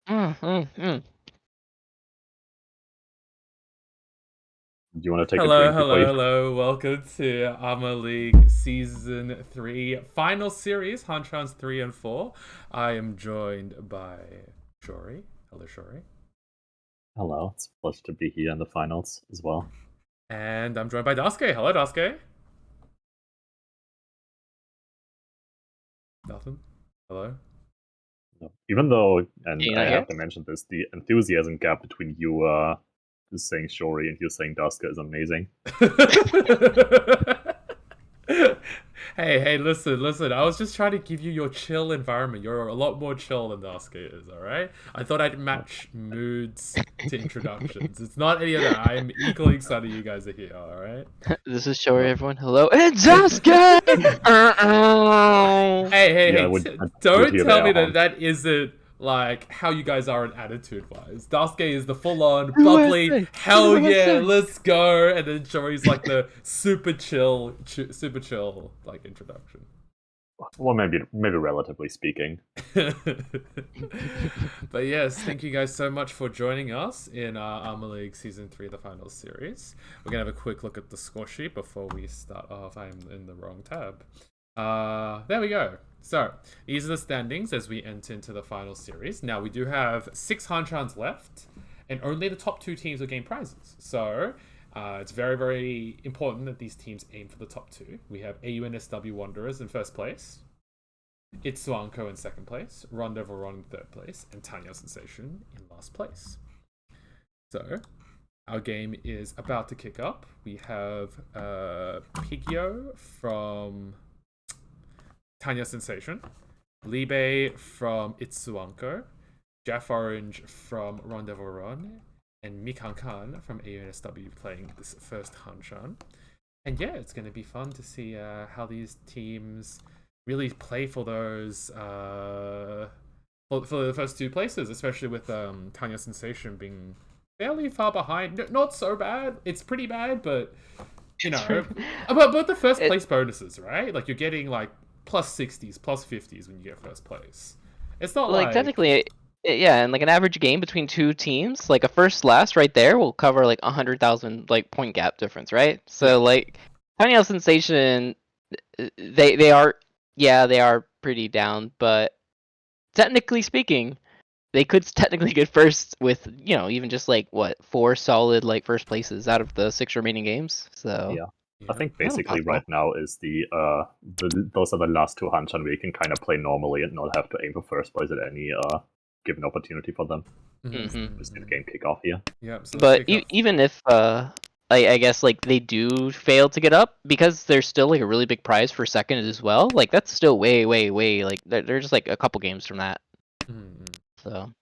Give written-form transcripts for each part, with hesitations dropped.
Mm. Do you want to take a Hello, drink before hello, you? hello. Welcome to ARMA League Season 3 Final Series, Hanchans 3 and 4. I am joined by Shory. Hello, Shory. Hello, it's a pleasure to be here in the finals as well. And I'm joined by Dasuke. Hello, Dasuke. Nothing. Hello. No. Even though, and You I not here? have to mention this, the enthusiasm gap between you saying Shory and you saying Dasuke is amazing. Hey, listen. I was just trying to give you your chill environment. You're a lot more chill than Dasuke is, alright? I thought I'd match moods to introductions. It's not any of that. I'm equally excited you guys are here, alright? This is Shory, everyone. Hello, and Dasuke! Hey, Yeah, I would don't hear tell the me air that horn. that isn't like how you guys are in attitude-wise. Dasuke is the full-on bubbly, USA! hell yeah, USA! let's go, and then Joey's like the super chill like introduction. Well, maybe relatively speaking. But yes, thank you guys so much for joining us in Armor League Season 3, the final series. We're going to have a quick look at the score sheet before we start off. I'm in the wrong tab. There we go. So, these are the standings as we enter into the final series. Now, we do have 6 Hanchans left, and only the top 2 teams will gain prizes. So, it's very, very important that these teams aim for the top 2. We have AUNSW Wanderers in first place, Itsuanko in second place, Rendezvous Ron in third place, and Tanya Sensation in last place. So, our game is about to kick up. We have Pigio from Tanya Sensation, Libe from Itsuanko, Jeff Orange from Rendezvous Ron, and Mikan Khan from AUNSW playing this first Hanchan. And yeah, it's going to be fun to see how these teams really play for those for the first 2 places, especially with Tanya Sensation being fairly far behind. Not so bad. It's pretty bad, but you know, but the first place bonuses, right? Like you're getting like plus 60s, plus 50s when you get first place. It's not like technically, yeah, and like an average game between 2 teams, like a first last right there will cover like 100,000 like point gap difference, right? So like Tiny Sensation, they are pretty down, but technically speaking, they could technically get first with even just like 4 solid like first places out of the 6 remaining games. So Yeah. I think basically right now is those are the last 2 Hanchan where you can kind of play normally and not have to aim for first place at any given opportunity for them. Just get game kickoff here. Yeah, so but even if I guess like they do fail to get up, because there's still like a really big prize for second as well. Like that's still way like they're just like a couple games from that. So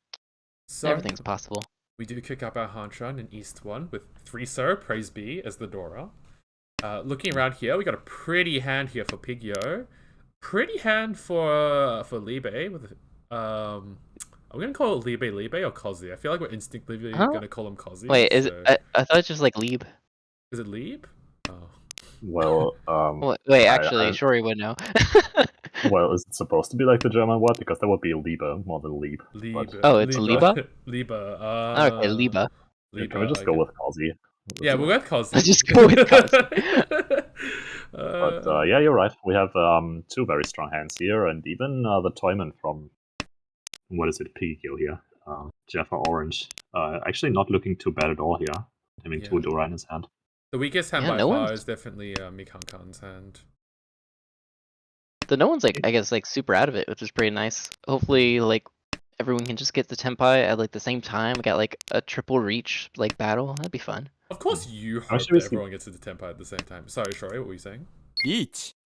everything's possible. We do kick up our Hanchan in East 1 with 3-so, Praise Be as the Dora. Looking around here, we got a pretty hand here for Pigyo. Pretty hand for Libe with are we gonna call it Libe or Kozi? I feel like we're instinctively gonna call him Kozi. Wait, is it? I thought it's just like Lieb. Is it Lieb? Oh. Well, wait, actually, Shory would know. Well, is it supposed to be like the German word? Because that would be Liebe more than Lieb. Oh, it's Liebe? Liebe. Okay, Liebe. Can we just go with Kozi? Yeah, we'll go with Kozi. Let's just go with Kozi. But yeah, you're right. We have 2 very strong hands here, and even the Toyman from what is it, Pigio here, Jeff Orange, actually not looking too bad at all here. Having 2 Dora in his hand. The weakest hand by far is definitely Mikan Khan's hand. No one's like, I guess, like super out of it, which is pretty nice. Hopefully, like everyone can just get the Tenpai at like the same time. We got like a triple reach like battle. That'd be fun. Of course, you hope that everyone gets to the Tenpai at the same time. Sorry, Shory, what were you saying?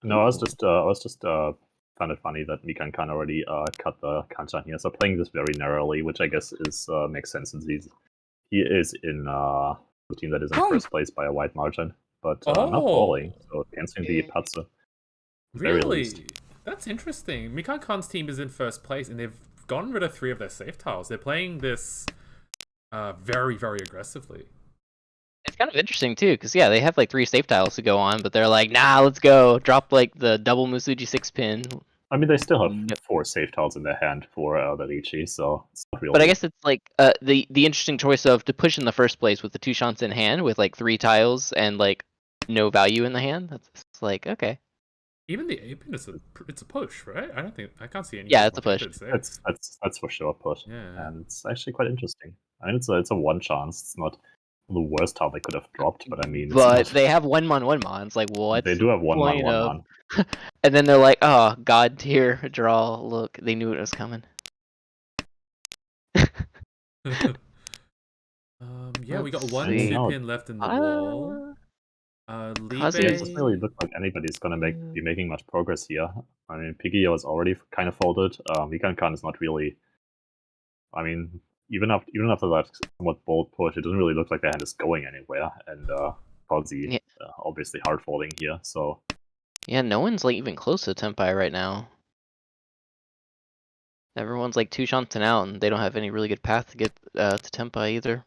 No, I was just found it funny that Mikan Khan already cut the Kanchan here. So playing this very narrowly, which I guess is makes sense since he is in the team that is in first place by a wide margin, but not falling. So canceling the Patsu. Really? That's interesting. Mikan Khan's team is in first place, and they've gotten rid of 3 of their safe tiles. They're playing this very, very aggressively. It's kind of interesting too, because yeah, they have like 3 safe tiles to go on, but they're like, nah, let's go drop like the double Musuji 6-pin I mean, they still have No. 4 safe tiles in their hand for the Ricci, so it's not really. But I guess it's like the interesting choice of to push in the first place with the 2 shots in hand with like 3 tiles and like no value in the hand. That's like okay. Even the 8-pin is it's a push, right? I can't see any. Yeah, it's a push. That's for sure a push, Yeah. and it's actually quite interesting. I mean, it's a 1 chance. It's not the worst tile they could have dropped, but I mean, But they have 1-1 mons. Like what? They do have 1-1-1 mon. And then they're like, oh, god tier draw. Look, they knew it was coming. Yeah, we got Let's one see. 2-pin left in the wall. Kazi It doesn't really look like anybody's gonna be making much progress here. I mean, Pigio is already kind of folded. Mikan is not really. I mean, even after that somewhat bold push, it doesn't really look like their hand is going anywhere. And Kazi obviously hard folding here. So yeah, no one's like even close to Tenpai right now. Everyone's like 2 Shanten out, and they don't have any really good path to get to Tenpai either.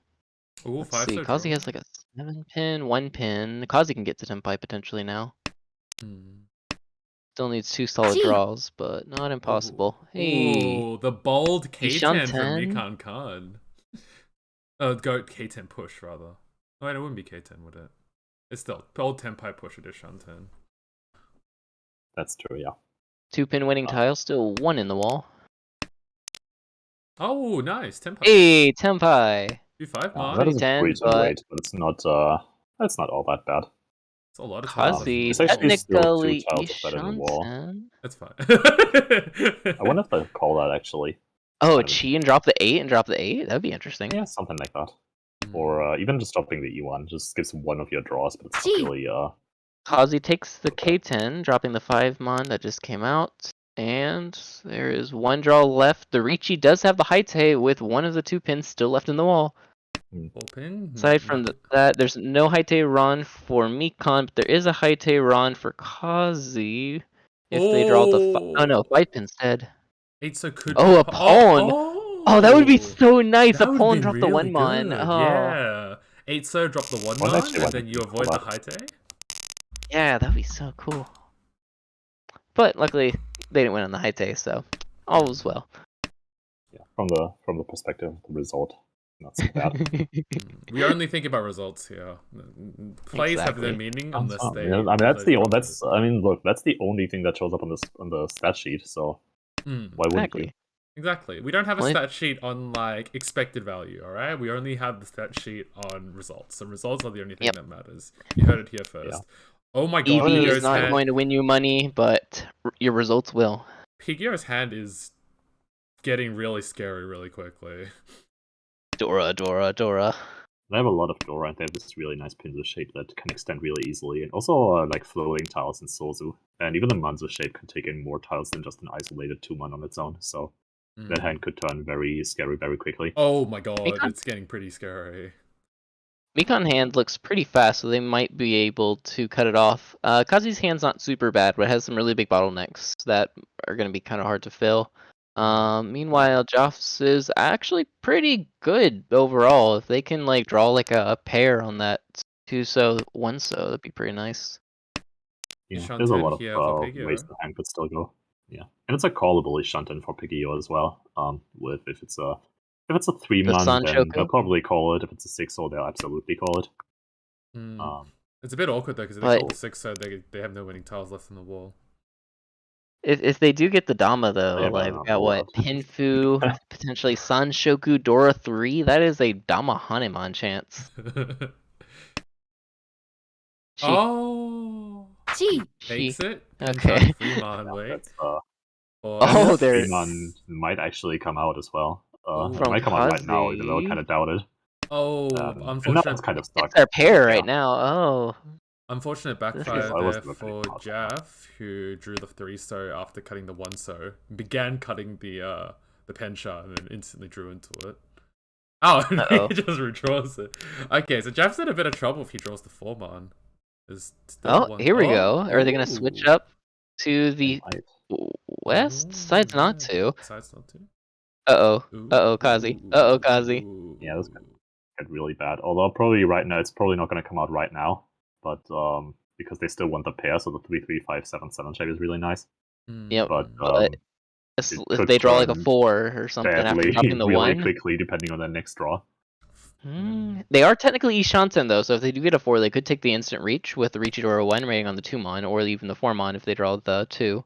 Ooh, Let's see, Kazi has like a 7-pin, 1-pin. Kazi can get to Tenpai potentially now. Still needs 2 solid draws, but not impossible. Hey, Ooh, the bold K10 from Shanten. Mikan Khan. Go K10 push rather. Oh, wait, it wouldn't be K10, would it? It's still bold Tenpai push it is Shanten. that's true, yeah. 2-pin winning tile, still 1 in the wall. Oh, nice. Tenpai. Hey, Tenpai. 2-5 That Mark. is a 10, brutal but- weight, but it's not. That's not all that bad. It's a lot of tiles. Kazi, It's actually still 2 technically tiles of that in the wall. Shanten. That's fine. I wonder if they'll call that actually. Oh, Chi and drop the 8 and drop the 8? That'd be interesting. Yeah, something like that. Or even just dropping the E1 just gives one of your draws, but it's not really. Kazi takes the K10, dropping the 5 mon that just came out. And there is 1 draw left. The Ricci does have the Haite with 1 of the 2 pins still left in the wall. Open. Aside from that, there's no Haite run for Mikan, but there is a Haite run for Kazi. If they draw the... Oh no, 5 pin's dead. So could... Oh, a pawn! Oh, that would be so nice! That A would pawn be drop the 1 really mon. good, Oh. Yeah. 8-so drop the 1 Well, mon, actually, and then you avoid the Haite. Yeah, that'd be so cool. But luckily, they didn't win on the Haite, so all was well. Yeah, from the perspective of the result, not so bad. We only think about results here. Plays have no Exactly. meaning unless they. Yeah, I mean, that's I mean, look, that's the only thing that shows up on the stat sheet. So why wouldn't you? Exactly. We don't have a Well, stat sheet on like expected value. All right. We only have the stat sheet on results. So results are the only thing that matters. You heard it here first. Yeah. Oh my god! EV is Pigio's not hand... going to win you money, but your results will. Pigio's hand is getting really scary really quickly. Dora. They have a lot of Dora, and they have this really nice Pinzo shape that can extend really easily, and also like floating tiles in Sozu. And even the Manzo shape can take in more tiles than just an isolated 2-mon on its own. So that hand could turn very scary very quickly. Oh my god, it's getting pretty scary. Mikan hand looks pretty fast, so they might be able to cut it off. Kazi's hand's not super bad, but it has some really big bottlenecks that are going to be kind of hard to fill. Meanwhile, Joff's is actually pretty good overall. If they can like draw like a pair on that 2-so, 1-so, that'd be pretty nice. Yeah, there's a lot of ways the hand could still go. Yeah, and it's a callable Shanten for Pigio as well. With if it's a 3-mon, then they'll probably call it. If it's a 6-so, they'll absolutely call it. It's a bit awkward though, because if they call the 6-so, they have no winning tiles left in the wall. If they do get the Dama though, like we got what, Pinfu, potentially Sanshoku, Dora 3, that is a Dama Hanemon chance. She takes it. Okay. 3-mon, wait. There's 3-mon might actually come out as well. It from might come out right now, even though I kind of doubt it. Unfortunately, it's kind of stuck. It's their pair right now. Oh. Unfortunate backfire there for Jaff, who drew the 3-so after cutting the 1-so. Began cutting the Pensha and then instantly drew into it. Oh, he just redraws it. Okay, so Jaff's in a bit of trouble if he draws the 4-mon. Here we go. Are they going to switch up to the west? Decides not to. Decides not to? Uh-oh, Kazi. Kazi. Yeah, this could get really bad. Although probably right now, it's probably not going to come out right now. But because they still want the pair, so the 3-3-5-7-7 shape is really nice. Yep. But But it if could they draw like a turn 4 or something after badly dropping the really 1. quickly depending on their next draw. They are technically Ishanten though, so if they do get a 4, they could take the instant reach with the Reachadora 1 rating on the 2-mon, or even the 4-mon if they draw the 2.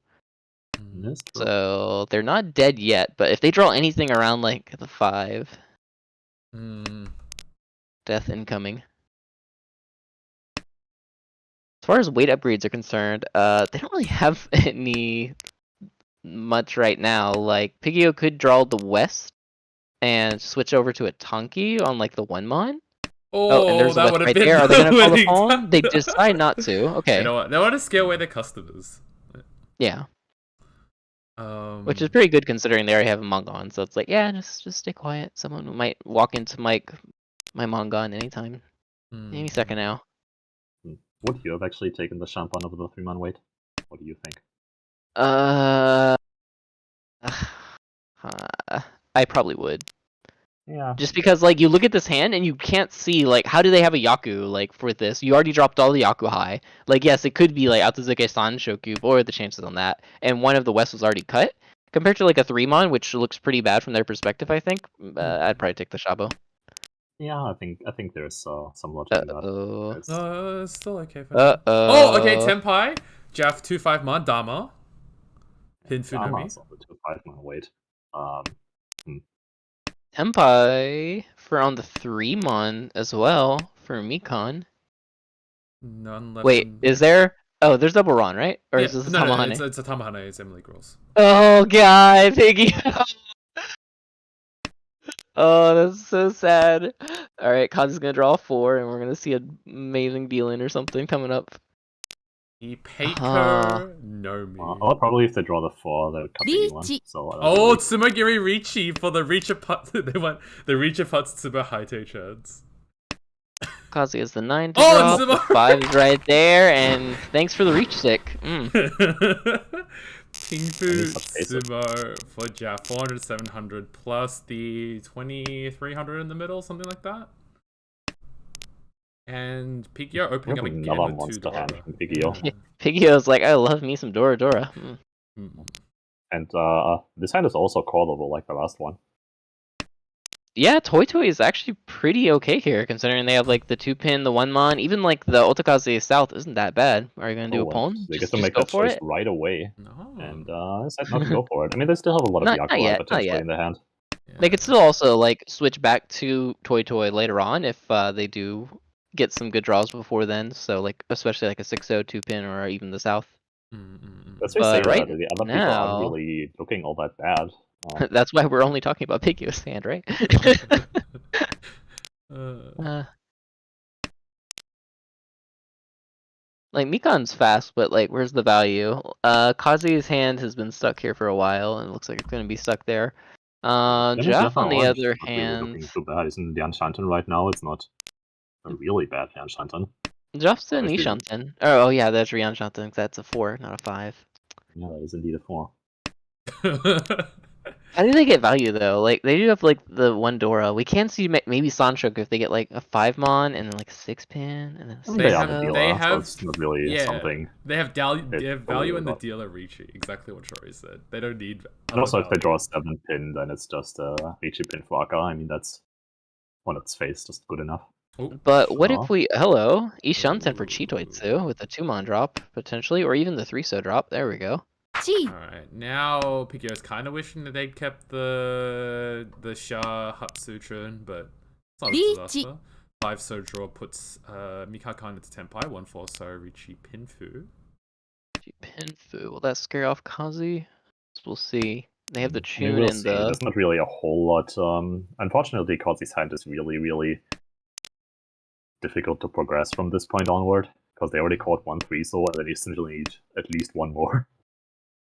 So they're not dead yet, but if they draw anything around like the 5, death incoming. As far as weight upgrades are concerned, they don't really have any much right now. Like Pigio could draw the west and switch over to a Tonki on like the 1-mon. Oh, and there's a that west would have right been there. Are they gonna call the winning phone? time. They decide not to. Okay. You know what? They want to scare away their customers. Yeah. Which is pretty good considering they already have a Mongon, so it's like, yeah, just stay quiet. Someone might walk into my Mongon anytime. Any second now. Would you have actually taken the Champagne over the 3-man weight? What do you think? I probably would. Yeah. Just because, like, you look at this hand and you can't see, like, how do they have a Yaku, like, for this? You already dropped all the Yaku high. Like, yes, it could be, like, Altazuke-san Shoku, but what are the chances on that? And one of the West was already cut. Compared to, like, a 3-mon, which looks pretty bad from their perspective, I think, I'd probably take the Shabo. Yeah, I think there's some logic in that. No, it's still okay for Uh-oh. Oh, okay, Tenpai. Jeff 2-5-mon, Dama. Hinfunomi. Dama's on the 2-5-man weight. Tenpai for on the 3-mon as well for Mikon. None left. Wait, is there? Oh, there's double Ron, right? Or Yeah, is this a no, Tamahane? it's a Tamahane. It's Emily Girls. Oh god, Piggy. Oh, that's so sad. Alright, Kazu's gonna draw 4, and we're gonna see an amazing dealing or something coming up. Paker, no me. Well, probably if they draw the 4, they would cut the one. So Oh, Tsumagiri Richi for the Reacher Putz. They want the Reacher Putz Tsuba Haite chance. Kazu is the 9 to Oh, drop, the 5 is right there, and thanks for the reach stick. Pingfu Sumo for Jeff, 400, 700 plus the 2300 in the middle, something like that. And Pigio opening up again another with 2 monster hand Dora. from Pigio. Pigio's like, I love me some Dora Dora. And this hand is also callable like the last one. Yeah, Toy Toy is actually pretty okay here, considering they have like the 2-pin, the 1-mon, even like the Otakaze South isn't that bad. Are you gonna do a Pon? They get to make that choice right away. No. And decide not to go for it. I mean, they still have a lot of Yakuza potentially in their hand. Yeah. They could still also like switch back to Toy Toy later on if they do get some good draws before then. So like especially like a 6-0 2-pin or even the South. Let's just say right that the other people now- aren't really looking all that bad. That's why we're only talking about Pigio's hand, right? Like Mikon's fast, but like where's the value? Kazu's hand has been stuck here for a while, and it looks like it's gonna be stuck there. Jeff on the other hand, looking too bad. Isn't the Hanchan right now? It's not a really bad Hanchan. Jeff's in Ishanten. Oh yeah, that's Ryanshanten. That's a 4, not a 5. Yeah, that is indeed a 4. How do they get value though? Like they do have like the 1 Dora. We can see maybe Sanshok if they get like a 5-mon and then like a 6-pin and then a 6 They have a they dealer, have- so it's not really something. They have value in the not. dealer Richi. Exactly what Shory said. They don't need. And also, if they value. draw a 7-pin, then it's just a Richi pin for Aka. I mean, that's on its face just good enough. But what Sure. if we Ishanten for Chitoitsu with a 2-mon drop potentially, or even the 3-so drop? There we go. Alright, now Pigio's kind of wishing that they'd kept the Sha Hatsuchun, but it's not a disaster. 5-so draw puts Mikakan into Tenpai, 1-4-so Richi Pinfu. Pinfu. Will that scare off Kazi? We'll see. They have the We tune will and see. the. There's not really a whole lot. Unfortunately, Kazi's hand is really, really difficult to progress from this point onward, because they already caught 1 3-so, and they essentially need at least 1 more.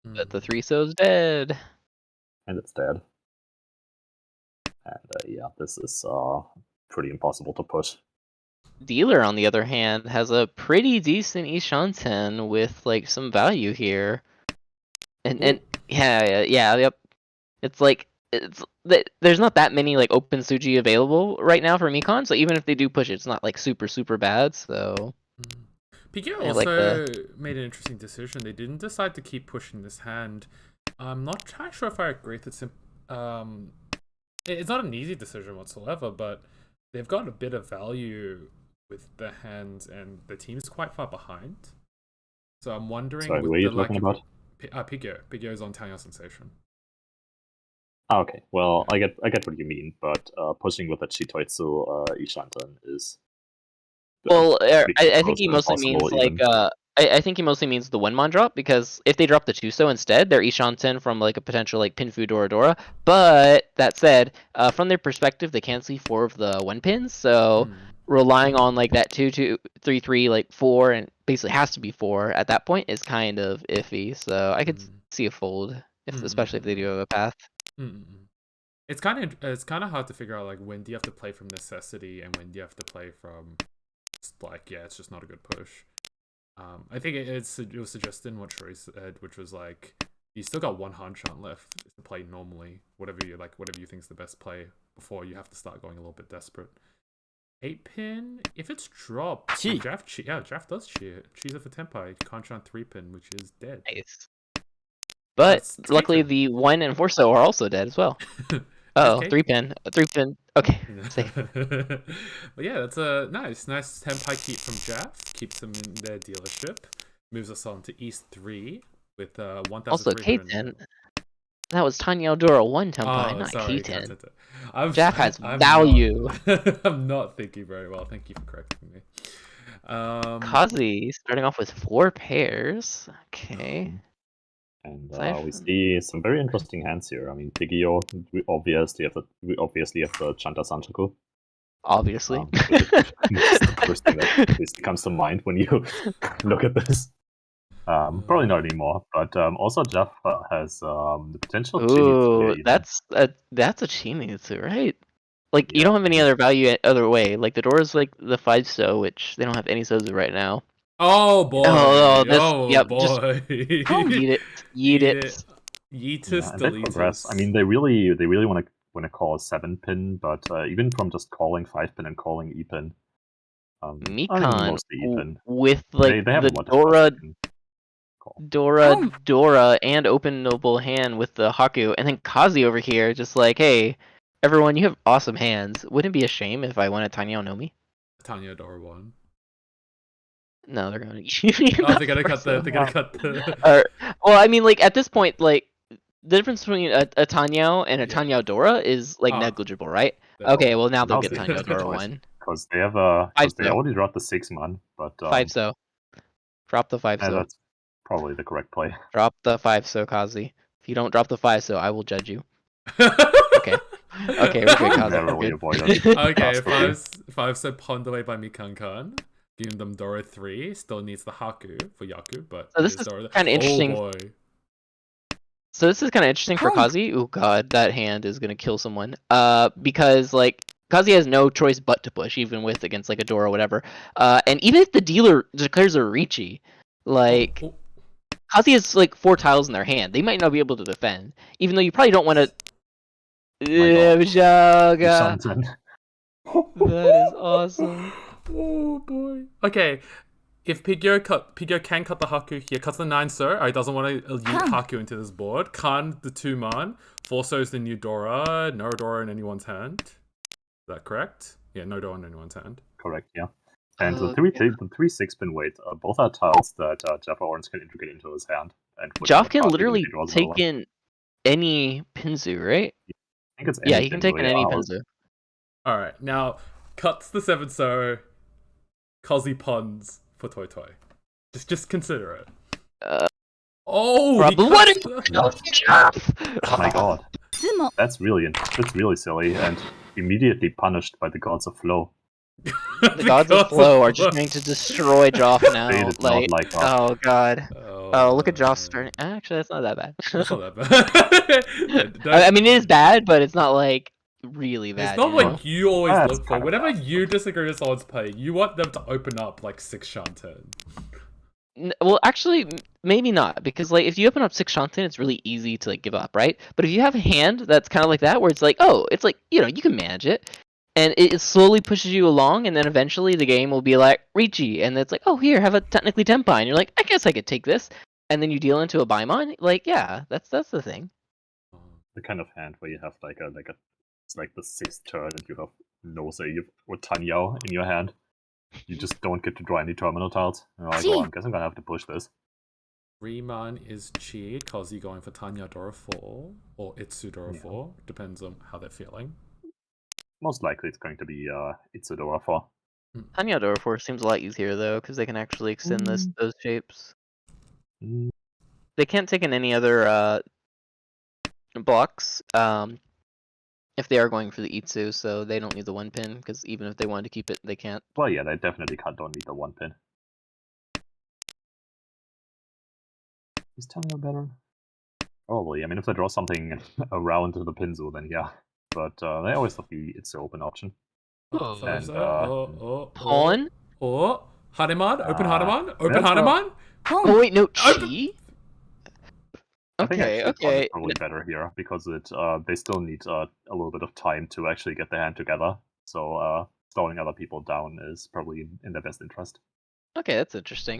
But the 3-so's dead. And it's dead. And yeah, this is pretty impossible to push. Dealer, on the other hand, has a pretty decent Ishanten with like some value here. And yep. It's like there's not that many like open Suji available right now for Mikon, so even if they do push it, it's not like super bad. So Piguet I also like made an interesting decision. They didn't decide to keep pushing this hand. I'm not quite sure if I agree with it. It's not an easy decision whatsoever, but they've got a bit of value with the hands, and the team's quite far behind. So I'm wondering. Sorry, with who are you the lack talking of... about? Piguet. Piguet is on Tanya Sensation. Okay, well, I get what you mean, but pushing with a Chitoitsu Ishanten is Well, pretty I think close he to mostly impossible means even. I think he mostly means the Wenmon drop, because if they drop the Tuso instead, they're Ishanten from like a potential like Pinfu Doradora. But that said, from their perspective, they can't see 4 of the Wen pins, so relying on like that 2-2-3-3 like 4 and basically has to be 4 at that point is kind of iffy. So I could see a fold, especially if they do have a path. It's kind of hard to figure out like when do you have to play from necessity and when do you have to play from like it's just not a good push. I think it was suggested in what Shory said, which was like you still got 1 Hanchan left to play normally, whatever you think's the best play before you have to start going a little bit desperate. 8-pin, if it's dropped, Draft does cheer. Cheese for Tenpai, Hanchan 3-pin, which is dead. Nice. But It's luckily taken. the 1 and 4-so are also dead as well. Oh, Okay. 3-pin. 3-pin. Okay. Safe. But yeah, that's a nice Tenpai keep from Jaff. Keeps him in their dealership. Moves us on to East 3 with 1,300. Also, K10. That was Tanya Eldora 1 Tenpai, not K10. Jaff has value. I'm not thinking very well. Thank you for correcting me. Kazi starting off with 4 pairs. Okay. And we see some very interesting hands here. I mean, Pigio, we obviously have the Chanta Sanchaku. Obviously. It's the first thing that comes to mind when you look at this. Probably not anymore, but also Jeff has the potential. Ooh, that's a Chinitsu, right? Like you don't have any other value other way. Like the door is like the 5-so, which they don't have any Sozu right now. Oh boy! Boy! Just yeet it. Yeetus, deletus. I mean, they really want to call a 7-pin, but even from just calling 5-pin and calling E-pin, Mikan E-pin, with like they have the Dora and openable hand with the Haku, and then Kazi over here just like, hey, everyone, you have awesome hands. Wouldn't it be a shame if I won a Tanya Onomi? Tanya Dora 1. No, they're gonna. They're gonna cut the. Well, I mean, like at this point, like the difference between a Tanyo and a Tanya Dora is like negligible, right? Okay, well now they'll get Tanya Dora 1 because they have they already dropped the 6-man, but 5-so. Drop the 5-so. That's probably the correct play. Drop the 5-so, Kazi. If you don't drop the 5-so, I will judge you. Okay, we're good, Kazi. Okay, 5-so pwned away by Mikan. Giving them Dora 3, still needs the Haku for Yaku, but so this is kind of interesting. Oh boy. So this is kind of interesting for Kazi. Oh god, that hand is gonna kill someone. Because like Kazi has no choice but to push, even with against like a Dora or whatever. And even if the dealer declares a Richi, like Kazi has like 4 tiles in their hand, they might not be able to defend. Even though you probably don't want to. That is awesome. Oh boy. Okay, if Pigyo can cut the Haku here, cuts the 9-so. He doesn't want to yeet Haku into this board. Kan the 2-man. 4-so is the new Dora. No Dora in anyone's hand. Is that correct? Yeah, no Dora in anyone's hand. Correct. Yeah. And the 3-6-pin weight. Both are tiles that Jaffa Orange can integrate into his hand. And Joff can literally take in any Pinzu, right? I think it's he can take in any Pinzu. All right, now cuts the 7-so. Kazi puns for Toy Toy. Just consider it. What? Oh my god. That's really silly and immediately punished by the gods of flow. The gods of flow are just going to destroy Joff now. Oh god. Oh, look at Joff starting. Actually, that's not that bad. That's not that bad. I mean, it is bad, but it's not like really bad. It's not what you always look for. Whenever you disagree with someone's play, you want them to open up like 6 Shanten. Well, actually, maybe not, because like if you open up 6 Shanten, it's really easy to like give up, right? But if you have a hand that's kind of like that, where it's like, oh, it's like you can manage it. and it slowly pushes you along, and then eventually the game will be like Richi, and it's like, oh, here, have a technically Tenpai, and you're like, I guess I could take this, and then you deal into a Baimon. Like, yeah, that's the thing. The kind of hand where you have it's like the 6th turn and you have no save or Tanyao in your hand. You just don't get to draw any terminal tiles. You're like, well, I guess I'm gonna have to push this. Riemann is cheat, Kazi going for Tanya Dora 4 or Itsu Dora 4, depends on how they're feeling. Most likely it's going to be Itsadora 4. Tanya Dora seems a lot easier though, because they can actually extend those shapes. They can't take in any other blocks if they are going for the Itsu, so they don't need the 1 pin, because even if they wanted to keep it, they can't. Well, yeah, they definitely don't need the 1 pin. Is Tanya better? Probably. I mean, if they draw something around the Pinzu, then yeah. But they always have the Itsu open option. Pawn? Oh, Hanuman, open Hanuman, open Hanuman. Oh wait, no, Chi? I think Okay, actually okay. it's probably better here because they still need a little bit of time to actually get their hand together. So slowing other people down is probably in their best interest. Okay, that's interesting.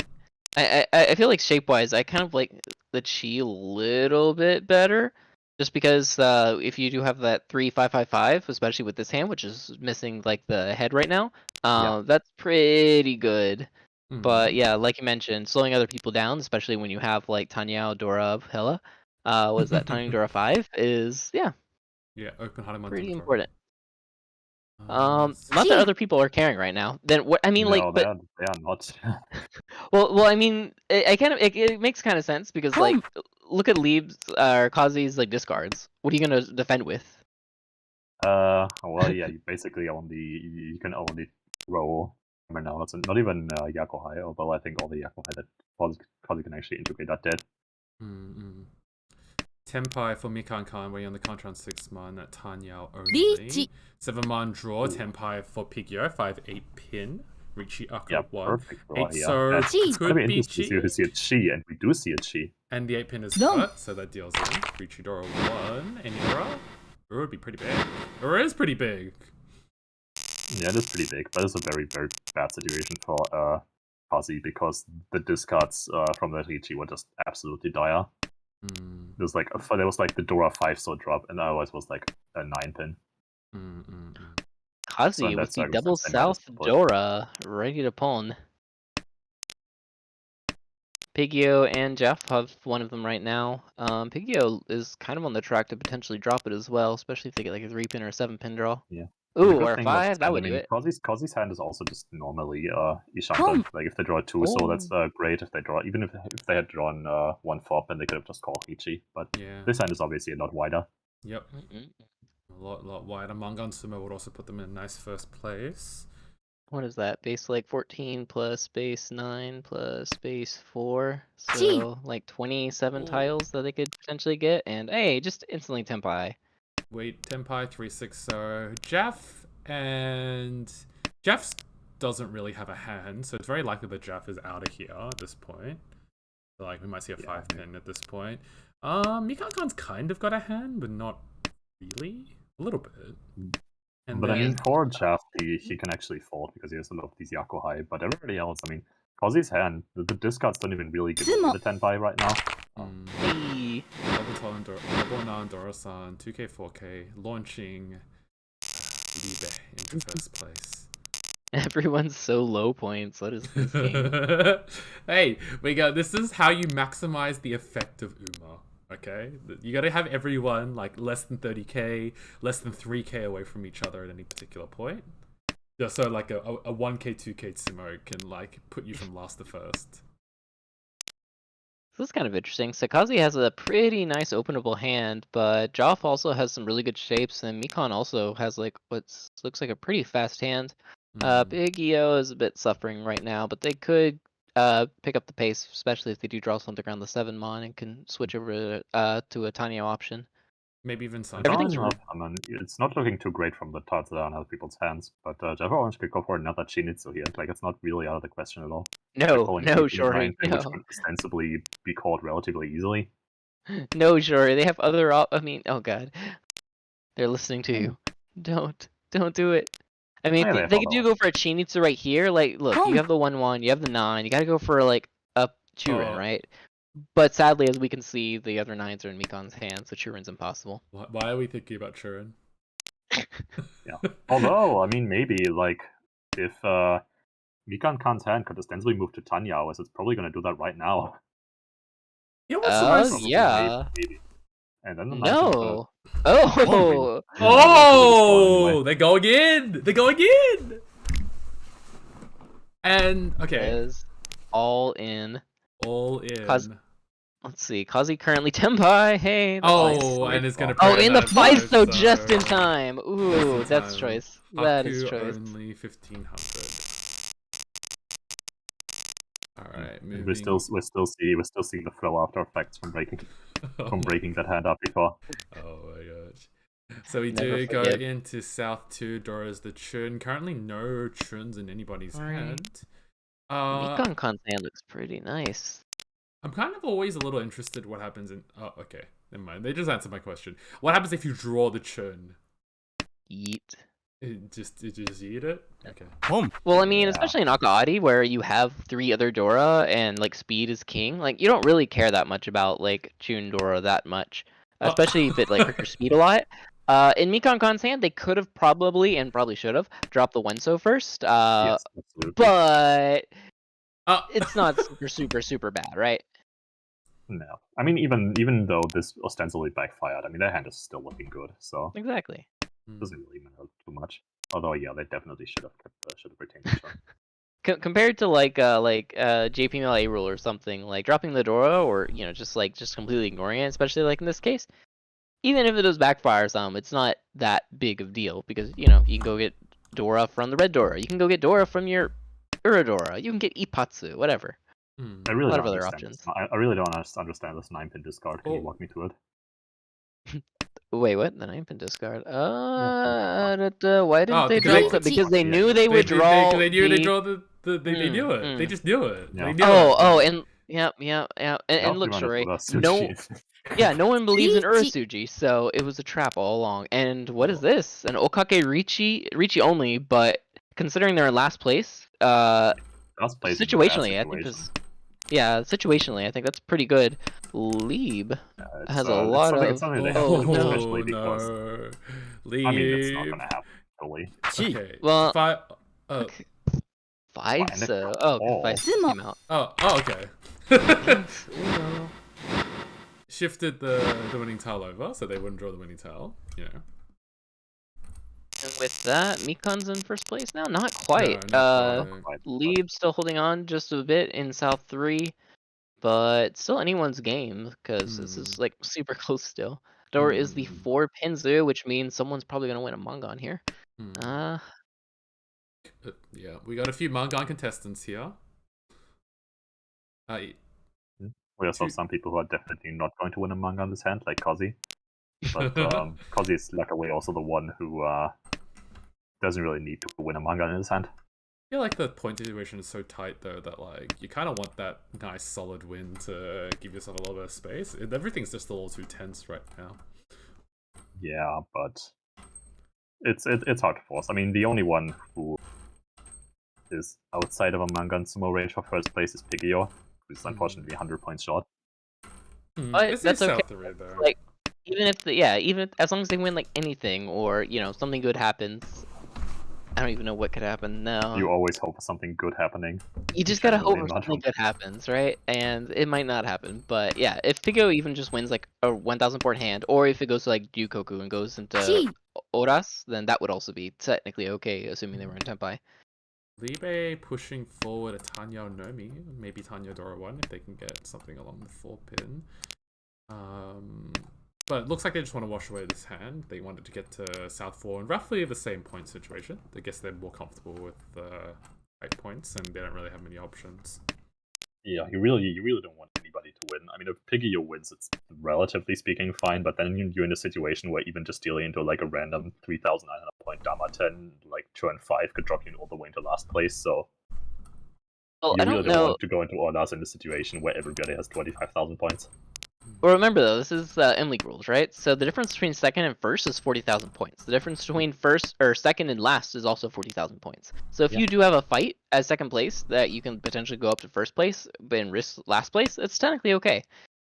I feel like shape-wise, I kind of like the Chi a little bit better, just because if you do have that 3-5-5-5, especially with this hand, which is missing like the head right now, that's pretty good. But yeah, like you mentioned, slowing other people down, especially when you have like Tanya, Dora, Hela, was that Tanya Dora 5 is open Hanuman pretty Dora. important. Not that other people are caring right now. Then what? I mean, No, like, they are not. well, I mean, it makes kind of sense because like, look at Lieb's or Kazi's like discards. What are you gonna defend with? Well, yeah, you basically you can only roll. I mean, no, it's not even Yakuhai, although I think all the Yakuhai that Kazi can actually integrate are dead. Tenpai for Mikan Khan, where you're on the contra on 6-man at Tanya only. 7-man draw, Tenpai for Pigyo, 5-8 pin. Richi Aka 1. 8 so could be Chi. You see a Chi, and we do see a Chi. And the 8 pin is cut, so that deals in. Richi Dora 1. And Ura? Ura would be pretty big. Ura is pretty big. Yeah, it is pretty big, but it's a very, very bad situation for Kazi because the discards from the Richi were just absolutely dire. There was like the Dora 5 sword drop, and otherwise was like a 9 pin. Kazi with the double south Dora ready to pawn. Pigio and Jeff have one of them right now. Pigio is kind of on the track to potentially drop it as well, especially if they get like a 3 pin or a 7 pin draw. Yeah. Ooh, or a 5, that would do it. Kazi's hand is also just normally Ishanta. Like if they draw 2, so that's great. If they draw, even if they had drawn 1 4, then they could have just called Ichi. But this hand is obviously a lot wider. Yep. A lot wider. Mangan Sumo would also put them in a nice first place. What is that? Base like 14 plus base 9 plus base 4. So like 27 tiles that they could potentially get. And hey, just instantly Tenpai. Wait, Tenpai 360. Jeff doesn't really have a hand, so it's very likely that Jeff is out of here at this point. So, like we might see a 5 pin at this point. Mikan Khan's kind of got a hand, but not really. A little bit. But I mean, for Jeff, he can actually fold because he has a lot of these Yakuhai. But everybody else, I mean, Kazi's hand, the discards don't even really give away the Tenpai right now. Double Nan Dora-san, 2K, 4K, launching Liebe into first place. Everyone's so low points. What is this game? Hey, this is how you maximize the effect of Uma. Okay, you gotta have everyone like less than 30k, less than 3k away from each other at any particular point. Just so like a 1k, 2k sumo can like put you from last to first. This is kind of interesting. Sakazi has a pretty nice openable hand, but Joff also has some really good shapes, and Mikan also has like what looks like a pretty fast hand. Big EO is a bit suffering right now, but they could pick up the pace, especially if they do draw something around the 7 mon and can switch over to a Tanyo option. Maybe even some. It's not looking too great from the cards that are in other people's hands, but Jeff Orange could go for another Chinitsu here. Like, it's not really out of the question at all. No, Shory, no. Which could ostensibly be called relatively easily. No, Shory, they have other I mean, oh god. They're listening to you. Don't do it. I mean, Yeah, they do go for a Chinitsu right here. Like, look, you have the 1-1, you have the 9. You gotta go for like a Churin, right? But sadly, as we can see, the other 9s are in Mikan's hands, so Churin's impossible. Why are we thinking about Churin? Yeah. Although, I mean, maybe like if Mikan Khan's hand could ostensibly move to Tanya, as it's probably going to do that right now. Yeah, what's the most... yeah. Maybe. And then the No. Oh. Oh, they're going in. They're going in. And okay, Is all in. all in. Let's see. Kazi currently Tenpai. Hey. Oh, and it's gonna. Oh, in the 5, though, so... just in time. Ooh, in that's time. choice. That is Haku choice. only 1500. All right, moving. We're still seeing the thrill after effects from breaking that hand up before. Oh my gosh. So we Never do go forget. into South 2. Dora's the Chun. Currently no Chuns in anybody's hand. Mikan Khan's hand looks pretty nice. I'm kind of always a little interested what happens in... Oh, okay. Never mind. They just answered my question. What happens if you draw the Chun? Yeet. It just eat it? Okay. Well, I mean, especially in Akaadi, where you have 3 other Dora and like speed is king, like you don't really care that much about like Chun Dora that much, especially if it like hurts your speed a lot. In Mikan Khan's hand, they could have probably should have dropped the Wenso first, Yes, absolutely. but it's not super bad, right? No. I mean, even though this ostensibly backfired, I mean, their hand is still looking good, so Exactly. it doesn't really matter too much. Although, yeah, they definitely should have retained the shot. Compared to like JPML A rule or something, like dropping the Dora or just completely ignoring it, especially like in this case, even if it does backfire some, it's not that big of a deal because you can go get Dora from the red Dora, you can go get Dora from your Uradora, you can get Ipatsu, whatever. I really A lot don't of other understand options. I really don't understand this 9-pin discard. Can you walk me through it? Wait, what? The 9-pin discard? Why didn't they draw because it? Because they knew they would draw. They knew they draw the. They knew it. They just knew it. Yeah. They knew And look, Shory, no one believes in Urasuji, so it was a trap all along. And what is this? An Okake Richi only, but considering they're in last place, situationally, I think this. Yeah, situationally, I think that's pretty good. Leeb has a lot of. Oh especially no, because Leeb. I mean, it's not gonna happen fully. Okay. Well, okay. Feist came out. Oh, okay. Shifted the winning tile over, so they wouldn't draw the winning tile. And with that, Mikan's in first place now? Not quite. No, not quite. Leeb still holding on just a bit in South 3, but still anyone's game, because this is like super close still. Dora is the 4 Pinzu, which means someone's probably going to win a Mangan here. Yeah, we got a few Mangan contestants here. We also have some people who are definitely not going to win a manga on this hand, like Kazi. But Kazi is luckily also the one who doesn't really need to win a manga in his hand. I feel like the point situation is so tight though that like you kind of want that nice solid win to give yourself a little bit of space. Everything's just a little too tense right now. Yeah, but it's hard to force. I mean, the only one who is outside of a manga and sumo range for first place is Pigio, who's unfortunately 100 points short. But that's okay. Though. Like even if as long as they win like anything or something good happens. I don't even know what could happen now. You always hope for something good happening. You just gotta hope for something good happens, right? And it might not happen, but yeah, if Pigio even just wins like a 1,000 port hand, or if it goes to like Ryukoku and goes into Oras, then that would also be technically okay, assuming they were in Tenpai. Libe pushing forward a Tanya Nomi, maybe Tanya Dora 1 if they can get something along the 4 pin. But it looks like they just want to wash away this hand. They wanted to get to South 4 in roughly the same point situation. I guess they're more comfortable with 8 points and they don't really have many options. Yeah, you really don't want anybody to win. I mean, if Pigio wins, it's relatively speaking fine, but then you're in a situation where even just dealing into like a random 3,900 point Dama 10, like 2 and 5 could drop you all the way into last place, so... Well, you really don't want to go into Ordas in a situation where everybody has 25,000 points. Well, remember though, this is M-League rules, right? So the difference between second and first is 40,000 points. The difference between first or second and last is also 40,000 points. So if Yeah. you do have a fight at second place that you can potentially go up to first place, but in risk last place, it's technically okay.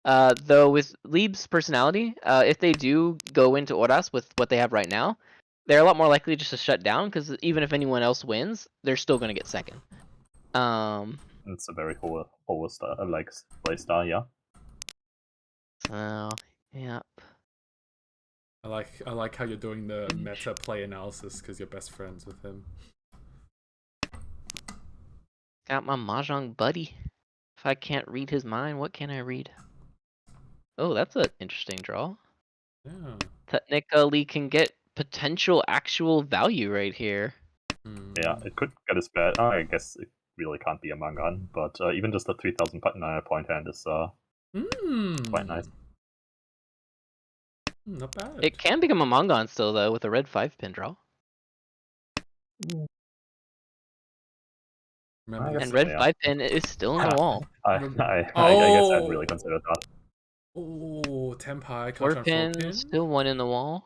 Though with Lieb's personality, if they do go into Oras with what they have right now, they're a lot more likely just to shut down because even if anyone else wins, they're still going to get second. It's a very whole style, like play style, yeah. So yeah. I like how you're doing the meta play analysis because you're best friends with him. Got my Mahjong buddy. If I can't read his mind, what can I read? Oh, that's an interesting draw. Yeah. Technically can get potential actual value right here. Yeah, it could get as bad. I guess it really can't be a Mangan, but even just a 3,000 point hand is quite nice. Not bad. It can become a Mongon still though with a red 5-pin draw. Remember And red yeah. 5-pin is still in the wall. I guess I hadn't really considered that. Oh, Tenpai, 4-pin, still one in the wall.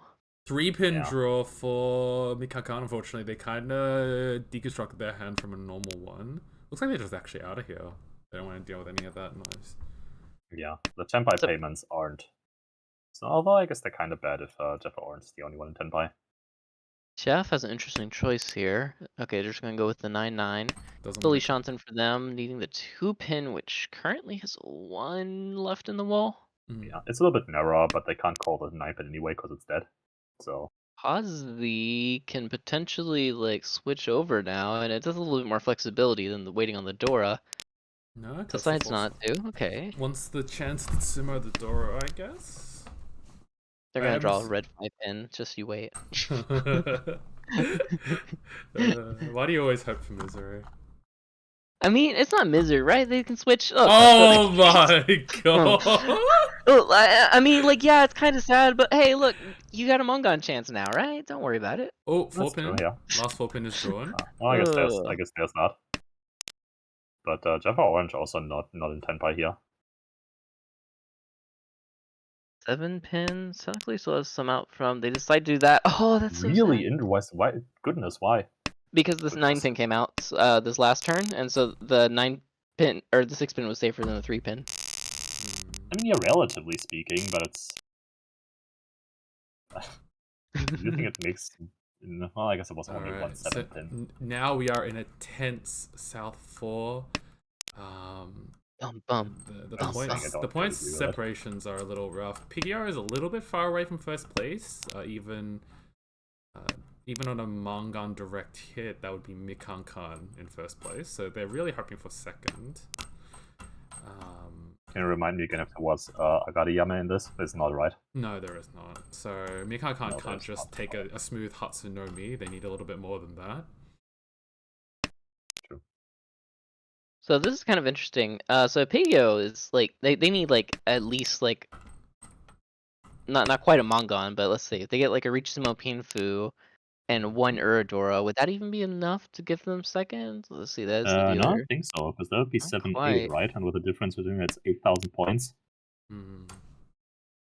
3-pin draw for Mikakan. Unfortunately, they kind of deconstructed their hand from a normal one. Looks like they're just actually out of here. They don't want to deal with any of that noise. Yeah, the Tenpai payments aren't. So, although I guess they're kind of bad if Jeff Orange's the only one in Tenpai. Jeff has an interesting choice here. Okay, they're just going to go with the 9-9. Billy Shanton for them, needing the 2-pin, which currently has 1 left in the wall. Yeah, it's a little bit narrow, but they can't call the 9-pin anyway because it's dead. So Kazi can potentially like switch over now, and it does a little bit more flexibility than the waiting on the Dora. No, decides not to. Okay. Wants the chance to sumo the Dora, I guess. They're gonna draw a red 5-pin. Just you wait. Why do you always hope for misery? I mean, it's not misery, right? They can switch. Oh my god! I mean, like, yeah, it's kind of sad, but hey, look, you got a Mongon chance now, right? Don't worry about it. Oh, 4-pin. True, yeah. Last 4-pin is drawn. Well, I guess there's that. But Jeff Orange also not in Tenpai here. 7-pin technically still has some out from. They decide to do that. Oh, that's so really sad. Why? Goodness, why? Because this 9-pin came out this last turn, and so the 9-pin or the 6-pin was safer than the 3-pin. I mean, yeah, relatively speaking, but it's. Do you think it makes? Well, I guess it was only one 7-pin. So now we are in a tense South 4. The points separations are a little rough. Piggyar is a little bit far away from first place. Even on a Mangan direct hit, that would be Mikankan in first place. So they're really hoping for second. Can you remind me again if there was Agariyama in this? It's not, right? No, there is not. So Mikankan can't just take a smooth Hatsune no Mi. They need a little bit more than that. True. So this is kind of interesting. So Pigyo is like they need like at least like not quite a Mongon, but let's see if they get like a Richisumo Pinfu and 1 Uradora, would that even be enough to give them second? Let's see, that's no, I don't think so, because that would be 7-8, right? And with the difference between it's 8,000 points.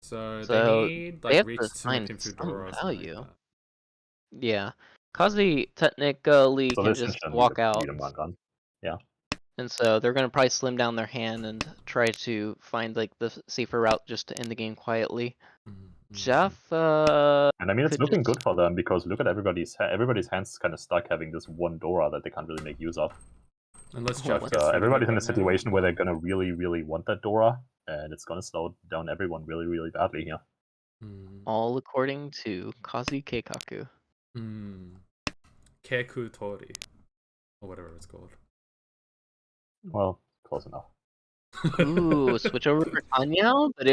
So they need like Richisumo Pinfu value. Like yeah, Kazi technically can just walk out. Yeah. And so they're gonna probably slim down their hand and try to find like the safer route just to end the game quietly. Jeff, and I mean, it's looking good for them because look at everybody's hands kind of stuck having this 1 Dora that they can't really make use of. Unless everybody's in a situation where they're gonna really, really want that Dora, and it's gonna slow down everyone really, really badly here. All according to Kazi Keikaku. Keku Tori, or whatever it's called. Well, close enough. Ooh, switch over for Tanyao, but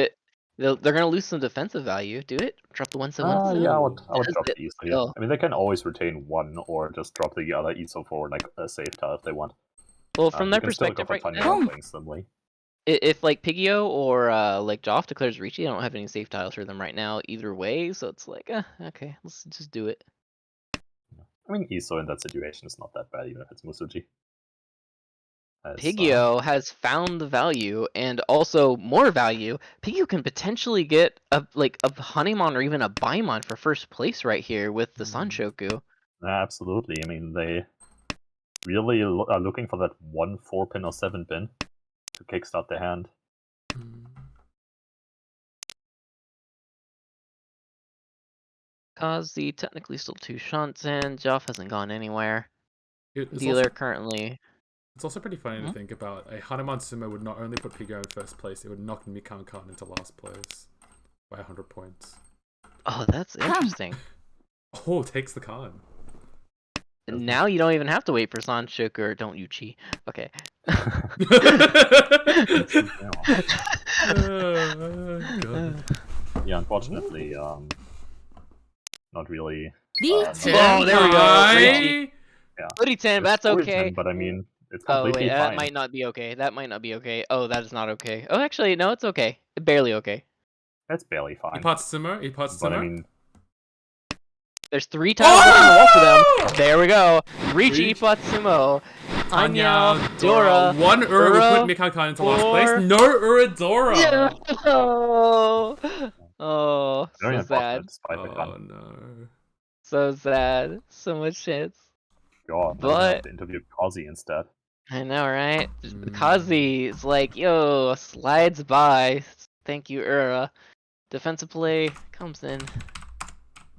they're gonna lose some defensive value. Do it. Drop the 1-7. Yeah, I would drop the ISO. I mean, they can always retain 1 or just drop the other ISO for like a save tile if they want. Well, from their perspective, right now, if like Pigyo or like Joff declares Ricci, I don't have any save tiles for them right now either way. So it's like, okay, let's just do it. I mean, ISO in that situation is not that bad, even if it's Musuji. Pigio has found the value, and also more value. Pigio can potentially get a Honeymon or even a Baimon for first place right here with the Sanshoku. Absolutely. I mean, they really are looking for that 1 4-pin or 7-pin to kickstart their hand. Kazi technically still 2 shunts in. Joff hasn't gone anywhere. It's Dealer also, currently. it's also pretty funny to think about. A Hanuman Sumo would not only put Pigio in first place, it would knock Mikan into last place by 100 points. Oh, that's interesting. Oh, takes the Khan. Now you don't even have to wait for Sanshoku or don't you chi. Okay. God. Yeah, unfortunately, not really. Oh, there we go. Richie. Yeah. 30-10, that's It's okay. 40-10, but I mean, it's Oh completely wait, fine. that might not be okay. That might not be okay. Oh, that is not okay. Oh, actually, no, it's okay. Barely okay. That's barely fine. He parts Sumo. But I mean, there's 3 titles left on the wall for them. There we go. Ricci, Patsumo, Anya, Dora. 1 Ura would put Mikan into last place. No Uradora. Yeah. Oh, very so sad. unfortunate despite the gun. Oh no. So sad. So much chance. God, But- I have to interview Kazi instead. I know, right? Kazi is like, yo, slides by. Thank you, Ura. Defensive play comes in.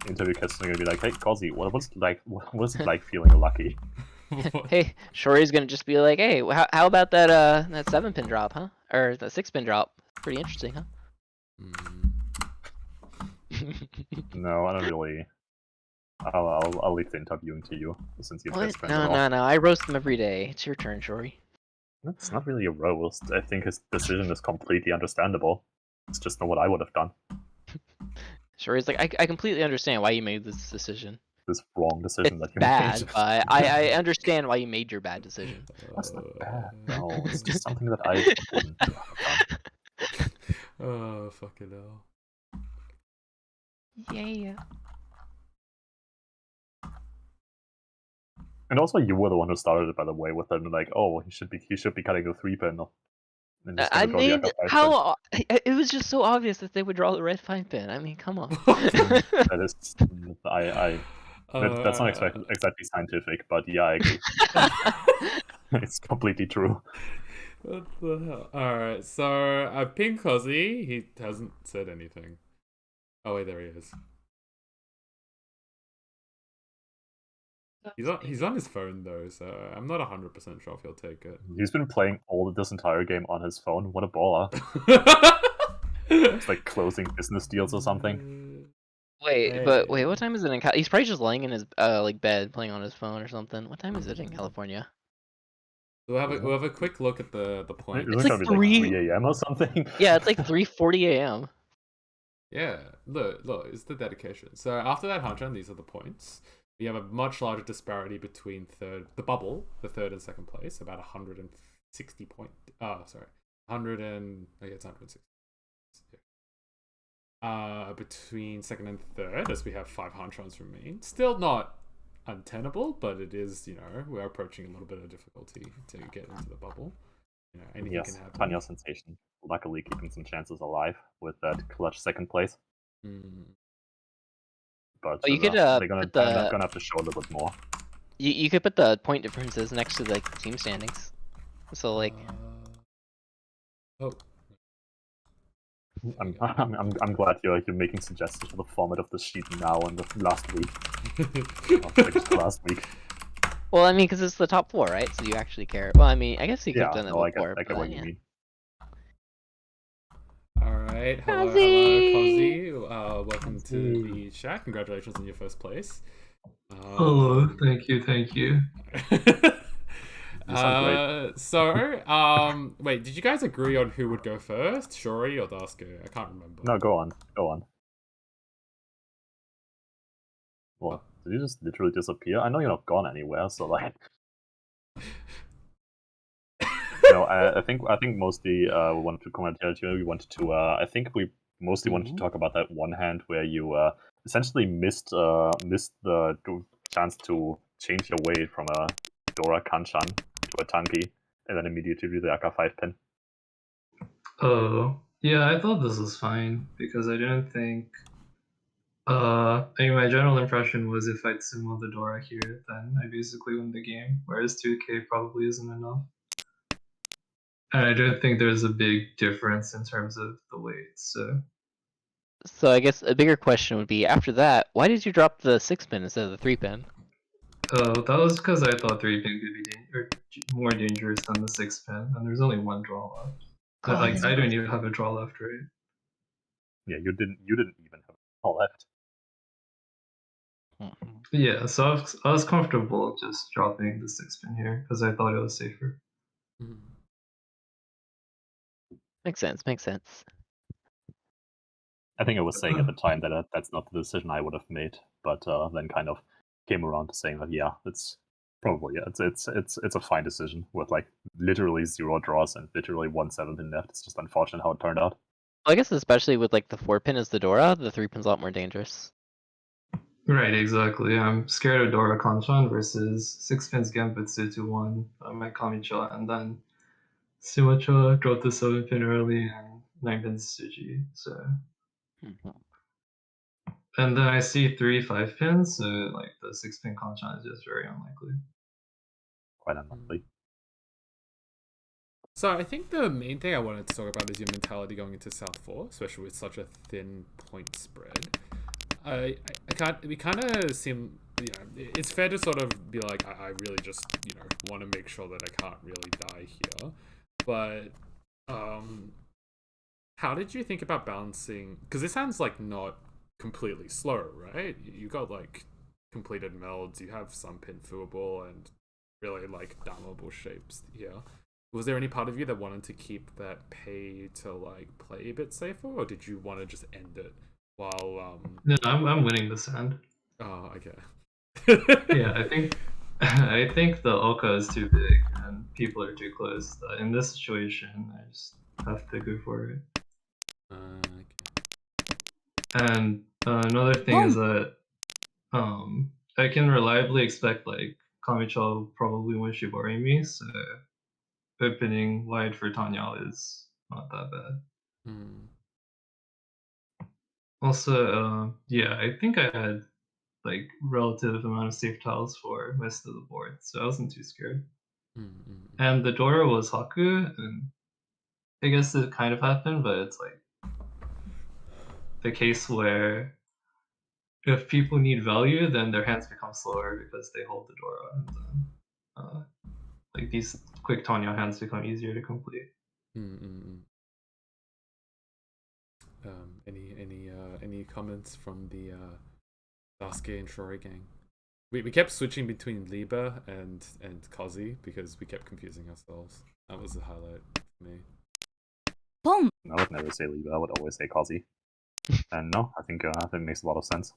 Interview Keston gonna be like, hey Kazi, what's it like feeling lucky? Hey, Shory's gonna just be like, hey, how about that that 7-pin drop, huh? Or the 6-pin drop? Pretty interesting, huh? No, I don't really. I'll leave the interviewing to you since you're best What? friends. No. I roast him every day. It's your turn, Shory. It's not really a roast. I think his decision is completely understandable. It's just not what I would have done. Shory's like, I completely understand why you made this decision. This wrong decision It's that you bad, made. but I understand why you made your bad decision. That's not bad. No, it's just something that I wouldn't have done. Oh, fucking hell. Yeah. And also, you were the one who started it, by the way, with them like, oh, he should be cutting the 3-pin. I mean, how it was just so obvious that they would draw the red 5-pin. I mean, come on. That is, that's not exactly scientific, but yeah, I agree. It's completely true. What the hell? Alright, so I pinged Kazi. He hasn't said anything. Oh wait, there he is. He's on his phone though, so I'm not 100% sure if he'll take it. He's been playing this entire game on his phone. What a baller! It's like closing business deals or something. Wait, what time is it in Cal? He's probably just laying in his bed playing on his phone or something. What time is it in California? We'll have a quick look at the point. It's like like 3 a.m. or something. Yeah, it's like 3:40 a.m. Yeah, look, it's the dedication. So after that Hanchan, these are the points. We have a much larger disparity between the third and second place, about 160 point. It's 160. Between second and third, as we have 5 Hanchans remain. Still not untenable, but it is, we're approaching a little bit of difficulty to get into the bubble. Anything can happen. Tanya Sensation, luckily keeping some chances alive with that clutch second place. But you could they're gonna have to show a little bit more. You could put the point differences next to the team standings. So like. I'm glad you're making suggestions for the format of the sheet now and the last week. Just last week. Well, I mean, because it's the top 4, right? So you actually care. Well, I mean, I guess you could have done it before. I get what you mean. Alright, hello, Kazi. Welcome to the chat. Congratulations on your first place. Hello, thank you. Wait, did you guys agree on who would go first? Shory or Dasuke? I can't remember. No, go on. Well, did you just literally disappear? I know you're not gone anywhere, so like... No, I think mostly we wanted to comment here. We wanted to. I think we mostly wanted to talk about that one hand where you essentially missed the chance to change your way from a Dora Kanchan to a Tanki and then immediately do the Aka 5 pin. Oh, yeah, I thought this was fine because I didn't think. I mean, my general impression was if I'd sumo the Dora here, then I basically win the game, whereas 2K probably isn't enough. And I don't think there's a big difference in terms of the weights, so. So I guess a bigger question would be, after that, why did you drop the 6-pin instead of the 3-pin? Oh, that was because I thought 3-pin could be more dangerous than the 6-pin, and there's only one draw left. Like, I don't even have a draw left, right? Yeah, you didn't even have all left. Yeah, so I was comfortable just dropping the 6-pin here because I thought it was safer. Makes sense, makes sense. I think I was saying at the time that that's not the decision I would have made, but then kind of came around to saying that yeah, it's probably it's a fine decision with like literally 0 draws and literally 1/7 in left. It's just unfortunate how it turned out. Well, I guess especially with like the 4-pin as the Dora, the 3-pin's a lot more dangerous. Right, exactly. I'm scared of Dora Kanchan versus 6-pin's Gambitsu to 1 my Kamicha, and then Sumacha dropped the 7-pin early and 9-pin's Suji, so. And then I see 3 5-pins, so like the 6-pin Kanchan is just very unlikely. Quite unlikely. So I think the main thing I wanted to talk about is your mentality going into South 4, especially with such a thin point spread. We kind of seem, you know, it's fair to sort of be like, I really just, you know, want to make sure that I can't really die here. But how did you think about balancing? Because this sounds like not completely slow, right? You got like completed melds, you have some pinfooable and really like damable shapes here. Was there any part of you that wanted to keep that pay to like play a bit safer, or did you want to just end it while No, I'm winning this hand. Oh, okay. Yeah, I think the Oka is too big and people are too close. In this situation, I just have to go for it. Okay. And another thing is that I can reliably expect like Kamicha will probably win Shibari me, so opening wide for Tanya is not that bad. Also, yeah, I think I had like relative amount of safe tiles for most of the board, so I wasn't too scared. And the Dora was Haku, and I guess it kind of happened, but it's like the case where if people need value, then their hands become slower because they hold the Dora, and then like these quick Tanya hands become easier to complete. Any comments from the Dasuke and Shory gang? We kept switching between Liba and Kazi because we kept confusing ourselves. That was the highlight for me. I would never say Liba, I would always say Kazi. And no, I think that makes a lot of sense.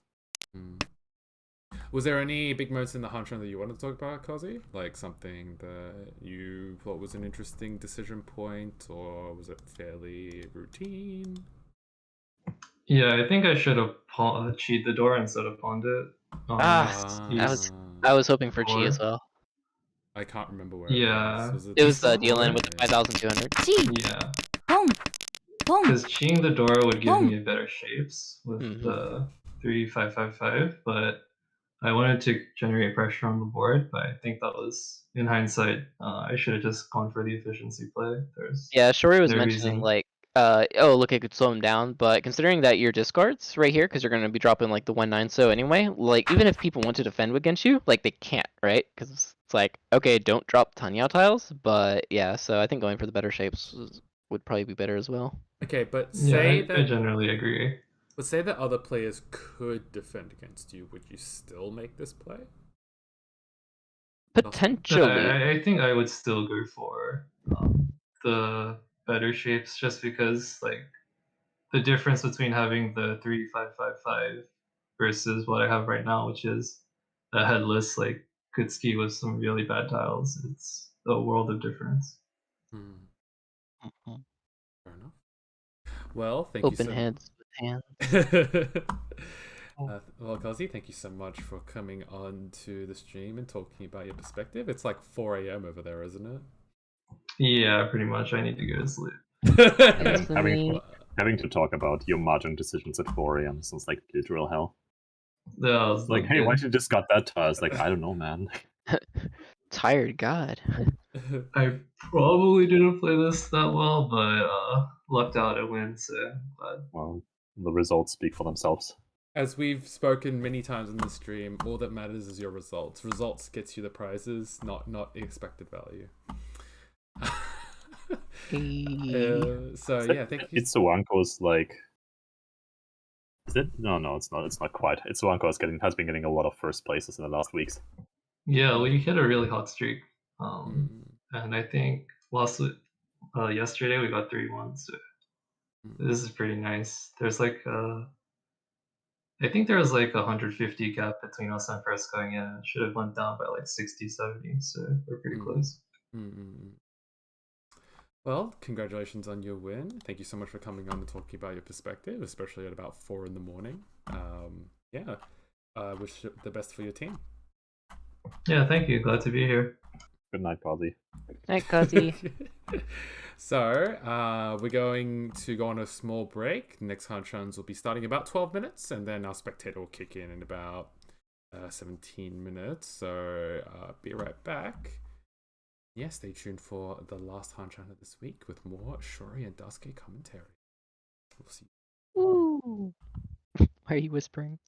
Was there any big moments in the Hanchan that you wanted to talk about, Kazi? Like something that you thought was an interesting decision point, or was it fairly routine? Yeah, I think I should have cheated the door instead of pawned it. I was hoping for chi as well. I can't remember where. Yeah, it was the deal in with the 5,200. Yeah. Because cheating the door would give me better shapes with the 3-5-5-5, but I wanted to generate pressure on the board. But I think that was, in hindsight, I should have just gone for the efficiency play. Yeah, Shory was no mentioning reason. like, oh look, it could slow him down, but considering that your discards right here, because you're going to be dropping like the 1-9 so anyway, like even if people want to defend against you, like they can't, right? Because it's like, okay, don't drop Tanya tiles, but yeah, so I think going for the better shapes would probably be better as well. Okay, but say I generally agree. But say that other players could defend against you, would you still make this play? Potentially. I think I would still go for the better shapes, just because like the difference between having the 3-5-5-5 versus what I have right now, which is a headless like Kutsuki with some really bad tiles. It's a world of difference. Fair enough. Well, thank Open you so heads with hands. Well, Kazi, thank you so much for coming on to the stream and talking about your perspective. It's like 4 a.m. over there, isn't it? Yeah, pretty much. I need to go to sleep. Yes, for having- me. Having to talk about your Mahjong decisions at 4 a.m. sounds like literal hell. That was It's like, not hey, why good. should you just got that task? Like, I don't know, man. Tired God. I probably didn't play this that well, but lucked out at win, so glad. Well, the results speak for themselves. As we've spoken many times in the stream, all that matters is your results. Results gets you the prizes, not expected value. So yeah, thank you. Itsuwanko's like, is it? No, it's not. It's not quite. Itsuwanko has been getting a lot of first places in the last weeks. Yeah, we hit a really hot streak. And I think yesterday we got 3-1, so this is pretty nice. There's like I think there was like 150 gap between us and first going in. It should have went down by like 60, 70, so we're pretty close. Well, congratulations on your win. Thank you so much for coming on and talking about your perspective, especially at about 4 in the morning. Wish you the best for your team. Yeah, thank you. Glad to be here. Good night, Kazi. Night, Kazi. So, we're going to go on a small break. Next Hanchans will be starting about 12 minutes, and then our spectator will kick in about 17 minutes. So, be right back. Yeah, stay tuned for the last Hanchan of this week with more Shory and Dasuke commentary. We'll see. Ooh. Why are you whispering?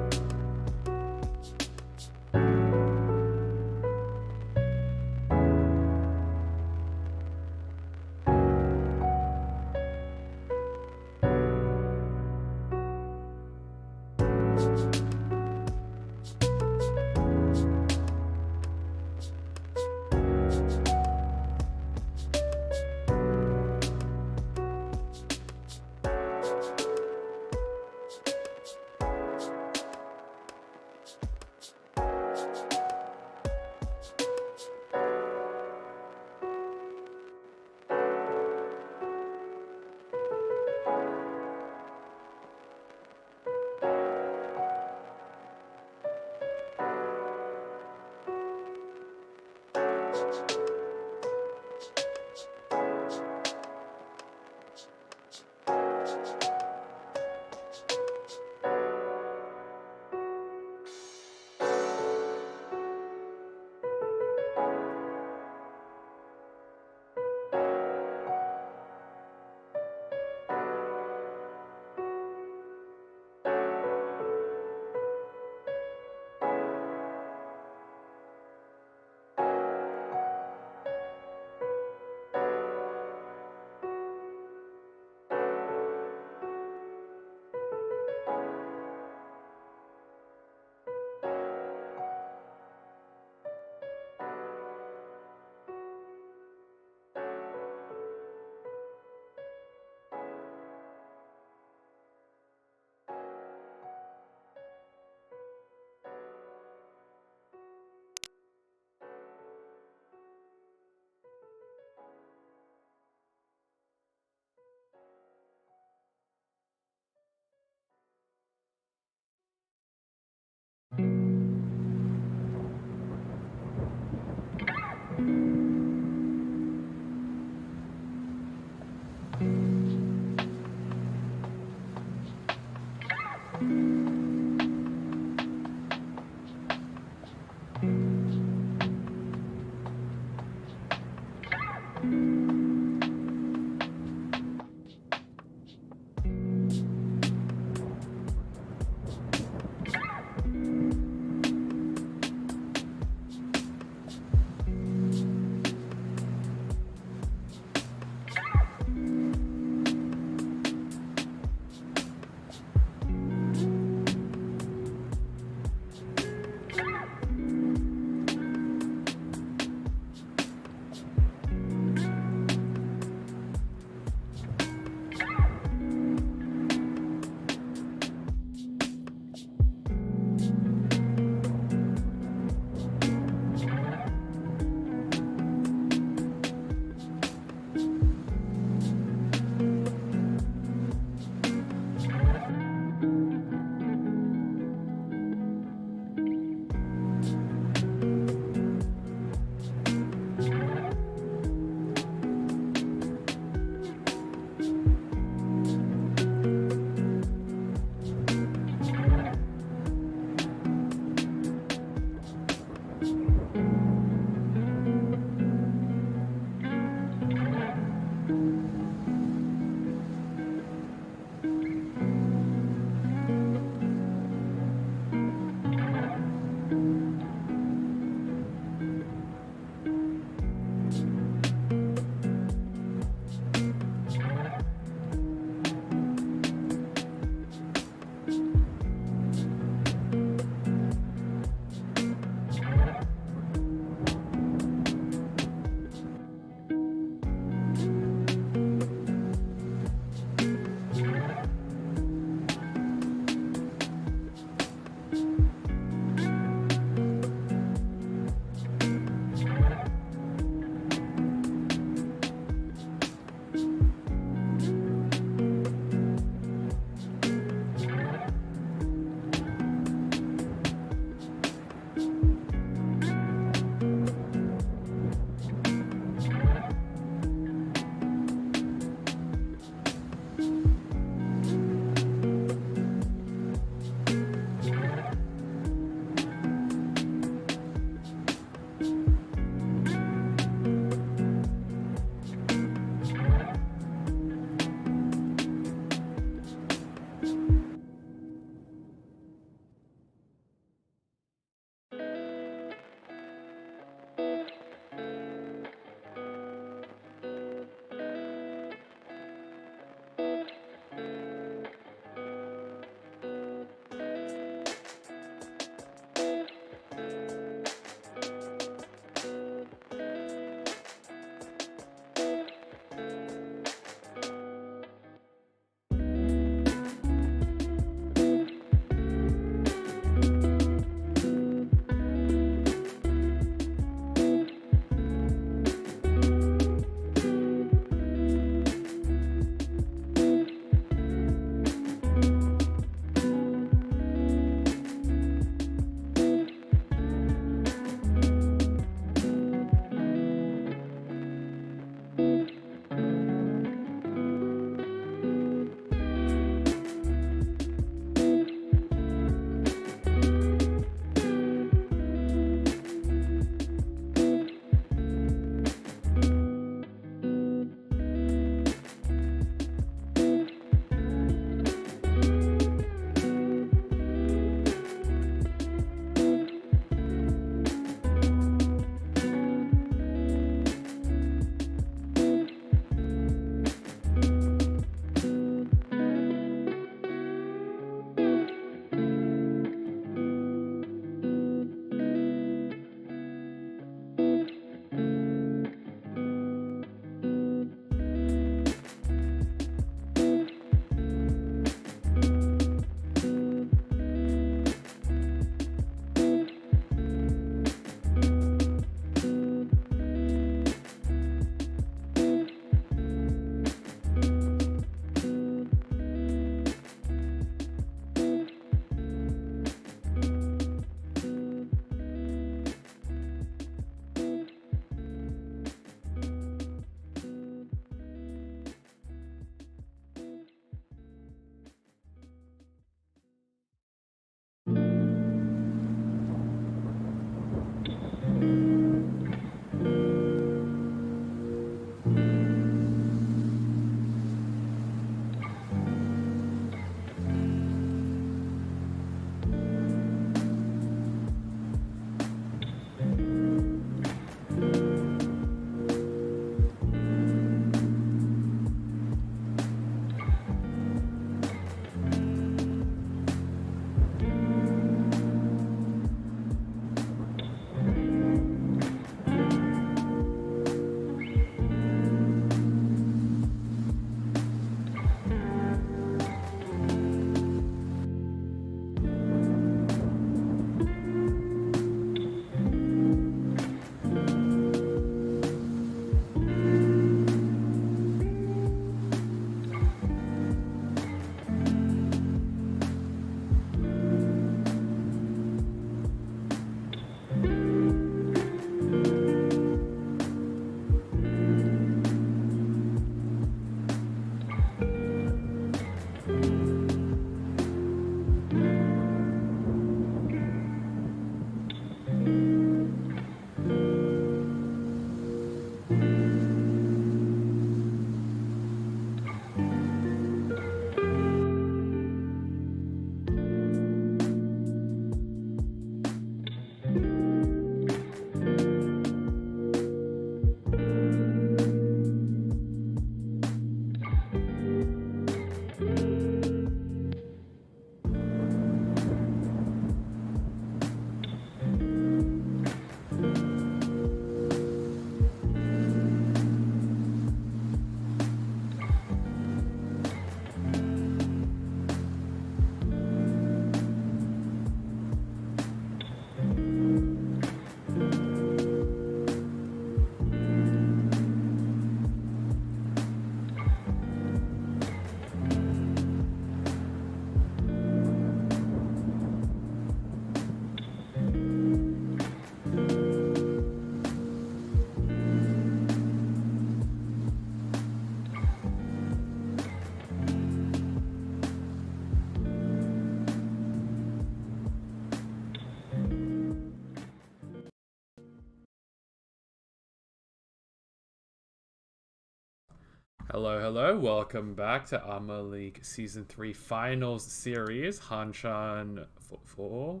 Hello. Welcome back to ARMA League Season 3 Finals Series. Hanchan 4.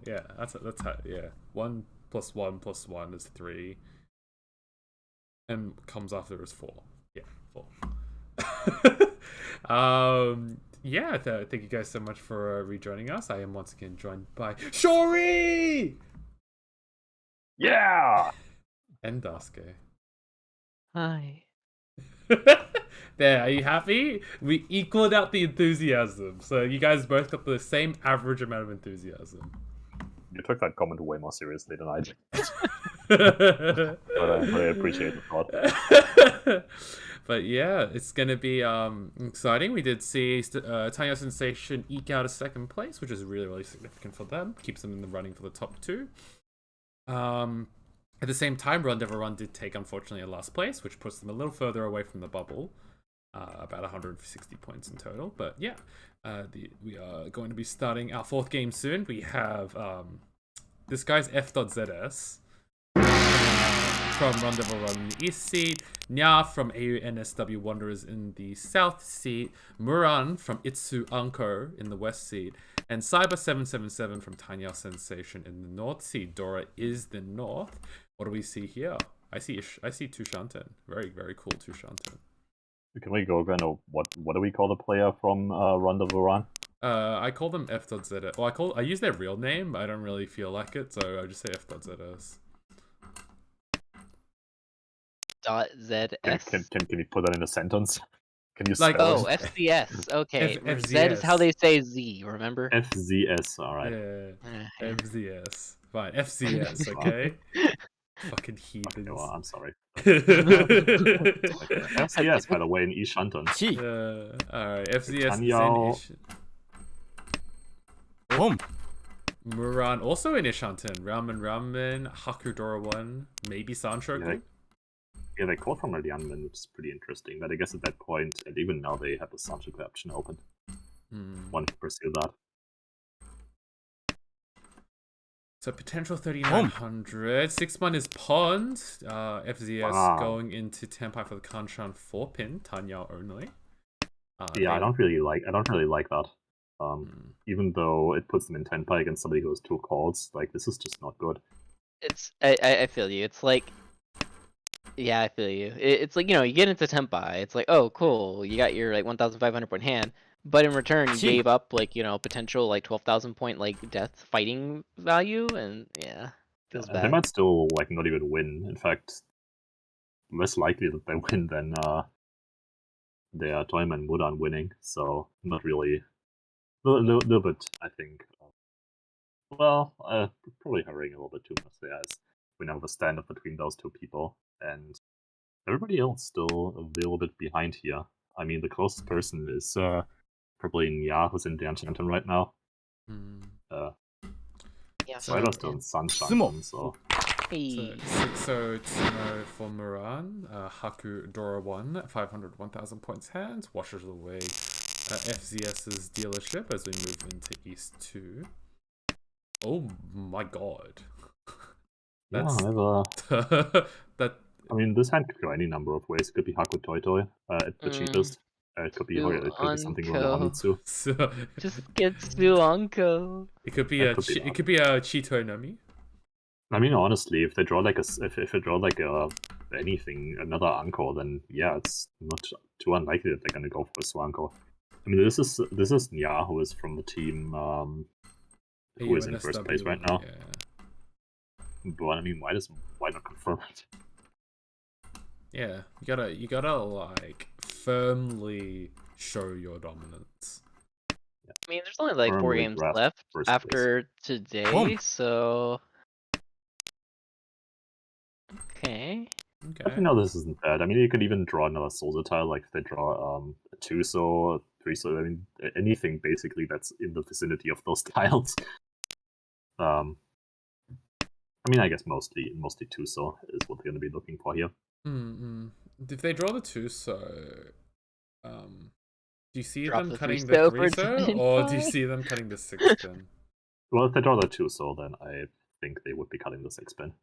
Yeah, that's how, yeah. 1 + 1 + 1 is 3. And comes after is 4. Yeah, 4. Yeah, thank you guys so much for rejoining us. I am once again joined by Shory! Yeah! And Dasuke. Hi. There, are you happy? We equaled out the enthusiasm. So you guys both got the same average amount of enthusiasm. You took that comment way more seriously than I did. But I appreciate the thought. But yeah, it's gonna be exciting. We did see Tanya Sensation eke out a second place, which is really significant for them. Keeps them in the running for the top 2. At the same time, Run Devil Run did take, unfortunately, a last place, which puts them a little further away from the bubble. About 160 points in total. But yeah, we are going to be starting our 4th game soon. We have this guy's F.ZS from Run Devil Run in the East seed, Nya from AUNSW Wanderers in the South seed, Muran from Itsu Anko in the West seed, and Cyber777 from Tanya Sensation in the North seed. Dora is the North. What do we see here? I see Tushanten. Very cool Tushanten. Can we go again? What do we call the player from Run the Run? I call them F.ZS. Well, I use their real name, but I don't really feel like it, so I just say F.ZS. .ZS? Can you put that in a sentence? Can you Like, spell Oh, it? FZS. Okay. FZS. Z is how they say Z, remember? FZS, alright. Yeah. FZS. Fine. FZS, okay? Fucking heathens. Okay, well, I'm sorry. Okay. FZS, by the way, in East Shanton. Alright, FZS Tanya... is in Muran also in Ishanten. Ramen, Hakudora 1, maybe Sanshoku. Yeah, they called from Lianmen, which is pretty interesting. But I guess at that point, and even now, they have the Sanshoku option open. One to pursue that. So potential 3900. 6-1 is Pond. FZS going into Tenpai for the Kanshan 4-pin. Tanya only. Yeah, I don't really like that. Even though it puts them in Tenpai against somebody who has 2 calls, like this is just not good. I feel you. It's like, yeah, I feel you. It's like, you get into Tenpai. It's like, oh, cool. You got your like 1,500 point hand. But in return, you gave up like potential like 12,000 point like death fighting value, and yeah, feels bad. They might still like not even win. In fact, less likely that they win than they are Toyman and Mudan winning. So not really. A little bit, I think. Well, probably hurrying a little bit too much there, as we now have a standoff between those 2 people, and everybody else still a little bit behind here. I mean, the closest person is probably Nya, who's in Danchanton right now. Spider's still in Sunshine, so... Hey. So Tsuno for Muran, Haku Dora 1, 1,000 points hands, washes away FZS's dealership as we move into East 2. Oh my god. That's... that... I mean, this hand could go any number of ways. It could be Haku Toy Toy at the cheapest. It could be something around Hanitsu. So just get Suanko. It could be a Chito Nami. I mean, honestly, if they draw like another Anko, then yeah, it's not too unlikely that they're gonna go for a Swanko. I mean, this is Nya, who is from the team who is in first place right now. Yeah. But I mean, why not confirm it? Yeah, you gotta like firmly show your dominance. I mean, there's only like 4 games left after today, so okay. I think this isn't bad. I mean, you could even draw another Souza tile, like if they draw a 2-so, 3-so. I mean, anything basically that's in the vicinity of those tiles. I mean, I guess mostly 2-so is what they're going to be looking for here. If they draw the 2-so, do you see them cutting the 3-so, or do you see them cutting the 6-pin? Well, if they draw the 2-so, then I think they would be cutting the 6-pin.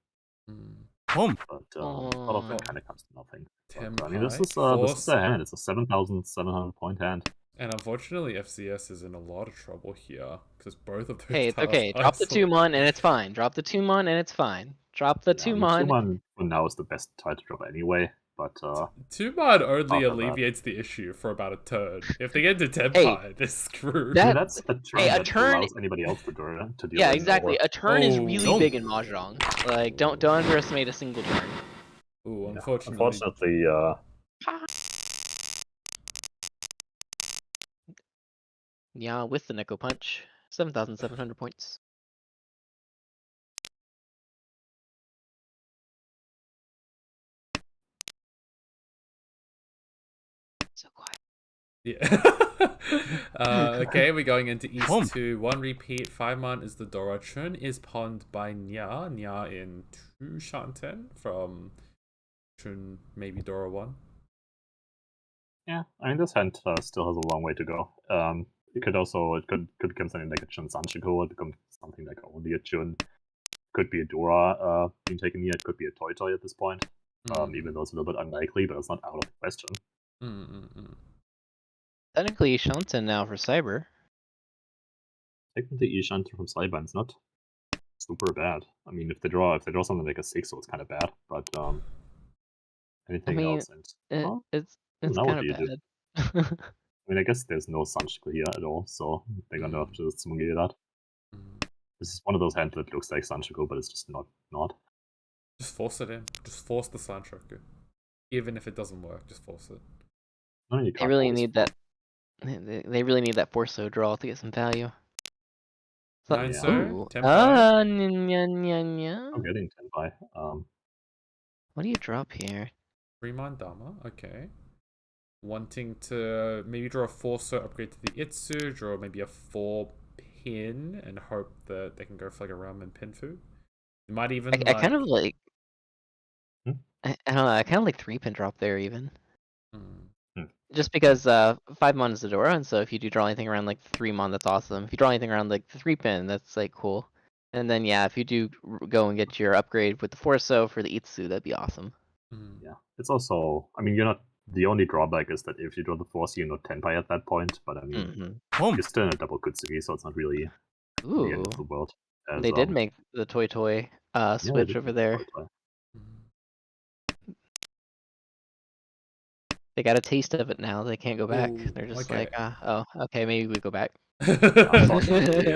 But a lot of it kind of comes to nothing. But, I mean, this is Force. a hand. It's a 7,700 point hand. And unfortunately, FCS is in a lot of trouble here because both of those. Hey, it's tiles okay. are Drop the so- 2-mon and it's fine. Drop the 2-mon and it's fine. Drop the 2-mon. 2-mon for now is the best tile to drop anyway. But 2-mon only after that. alleviates the issue for about a turn. If they get to 10 Hey, they're screwed. that's a turn Hey, a that turn- allows anybody else to deal Yeah, with exactly. over. A turn is really Oh. big in Mahjong. Like, don't underestimate a single turn. Ooh, Yeah, unfortunately. Yeah, with the Neko Punch. 7,700 points. So quiet. Yeah. Okay, we're going into East 2. 1 repeat. 5-mon is the Dora. Chun is pawned by Nya. Nya in 2 Shanten from Chun, maybe Dora 1. Yeah, I mean, this hand still has a long way to go. It could become something like a Chun Sanshiko, it becomes something like only a Chun. Could be a Dora being taken here, it could be a Toy Toy at this point. Even though it's a little bit unlikely, but it's not out of the question. Technically, Shanten now for Cyber. Technically, Ishan from Cyber is not super bad. I mean, if they draw something like a 6, so it's kind of bad. But anything mean, else, and It's now what kind do you of do? bad. I mean, I guess there's no Sanshiko here at all, so they're gonna have to Tsumugiri that. This is one of those hands that looks like Sanshiko, but it's just not. Just force it in. Just force the Sanchoku. Even if it doesn't work, just force it. No, you They can't really always need that. They really need that Forso draw to get some value. So, 9 Yeah. so, ooh. 10 by. I'm getting 10 by. What do you drop here? 3-mon Dama, okay. Wanting to maybe draw a 4-so upgrade to the Itsu, draw maybe a 4-pin, and hope that they can go for like a ramen pin food. You might even I kind of like. Hmm? I don't know. I kind of like 3-pin drop there even. Hmm. Just because 5-mon is Zadora, and so if you do draw anything around like 3-mon, that's awesome. If you draw anything around like the 3-pin, that's like cool. And then yeah, if you do go and get your upgrade with the Forso for the Itsu, that'd be awesome. Yeah, it's also. I mean, you're not. The only drawback is that if you draw the 4C, you're not 10 by at that point. But I mean, you're still in a double Kutsumi, so it's not really the end Ooh, of the world. As, they did make the Toy Toy switch over there. They got a taste of it now. They can't go back. Ooh, They're just okay. like, oh, okay, maybe we go back. Unfortunately,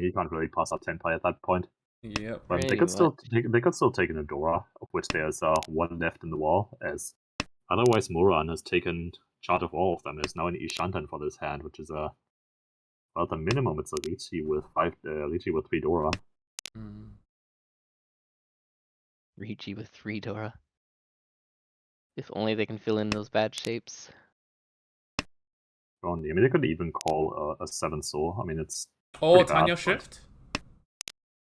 you can't really pass up 10 by at that point. Yep. But they Pretty could still take an Adora, of which there's one left in the wall, as otherwise Moran has taken charge of all of them. There's now an Ishantan for this hand, which is well, at the minimum it's a Richi with 3 Dora. Richi with 3 Dora. If only they can fill in those bad shapes. Only. I mean, they could even call a 7 so. I mean, it's. Oh, pretty Tanya bad, shift?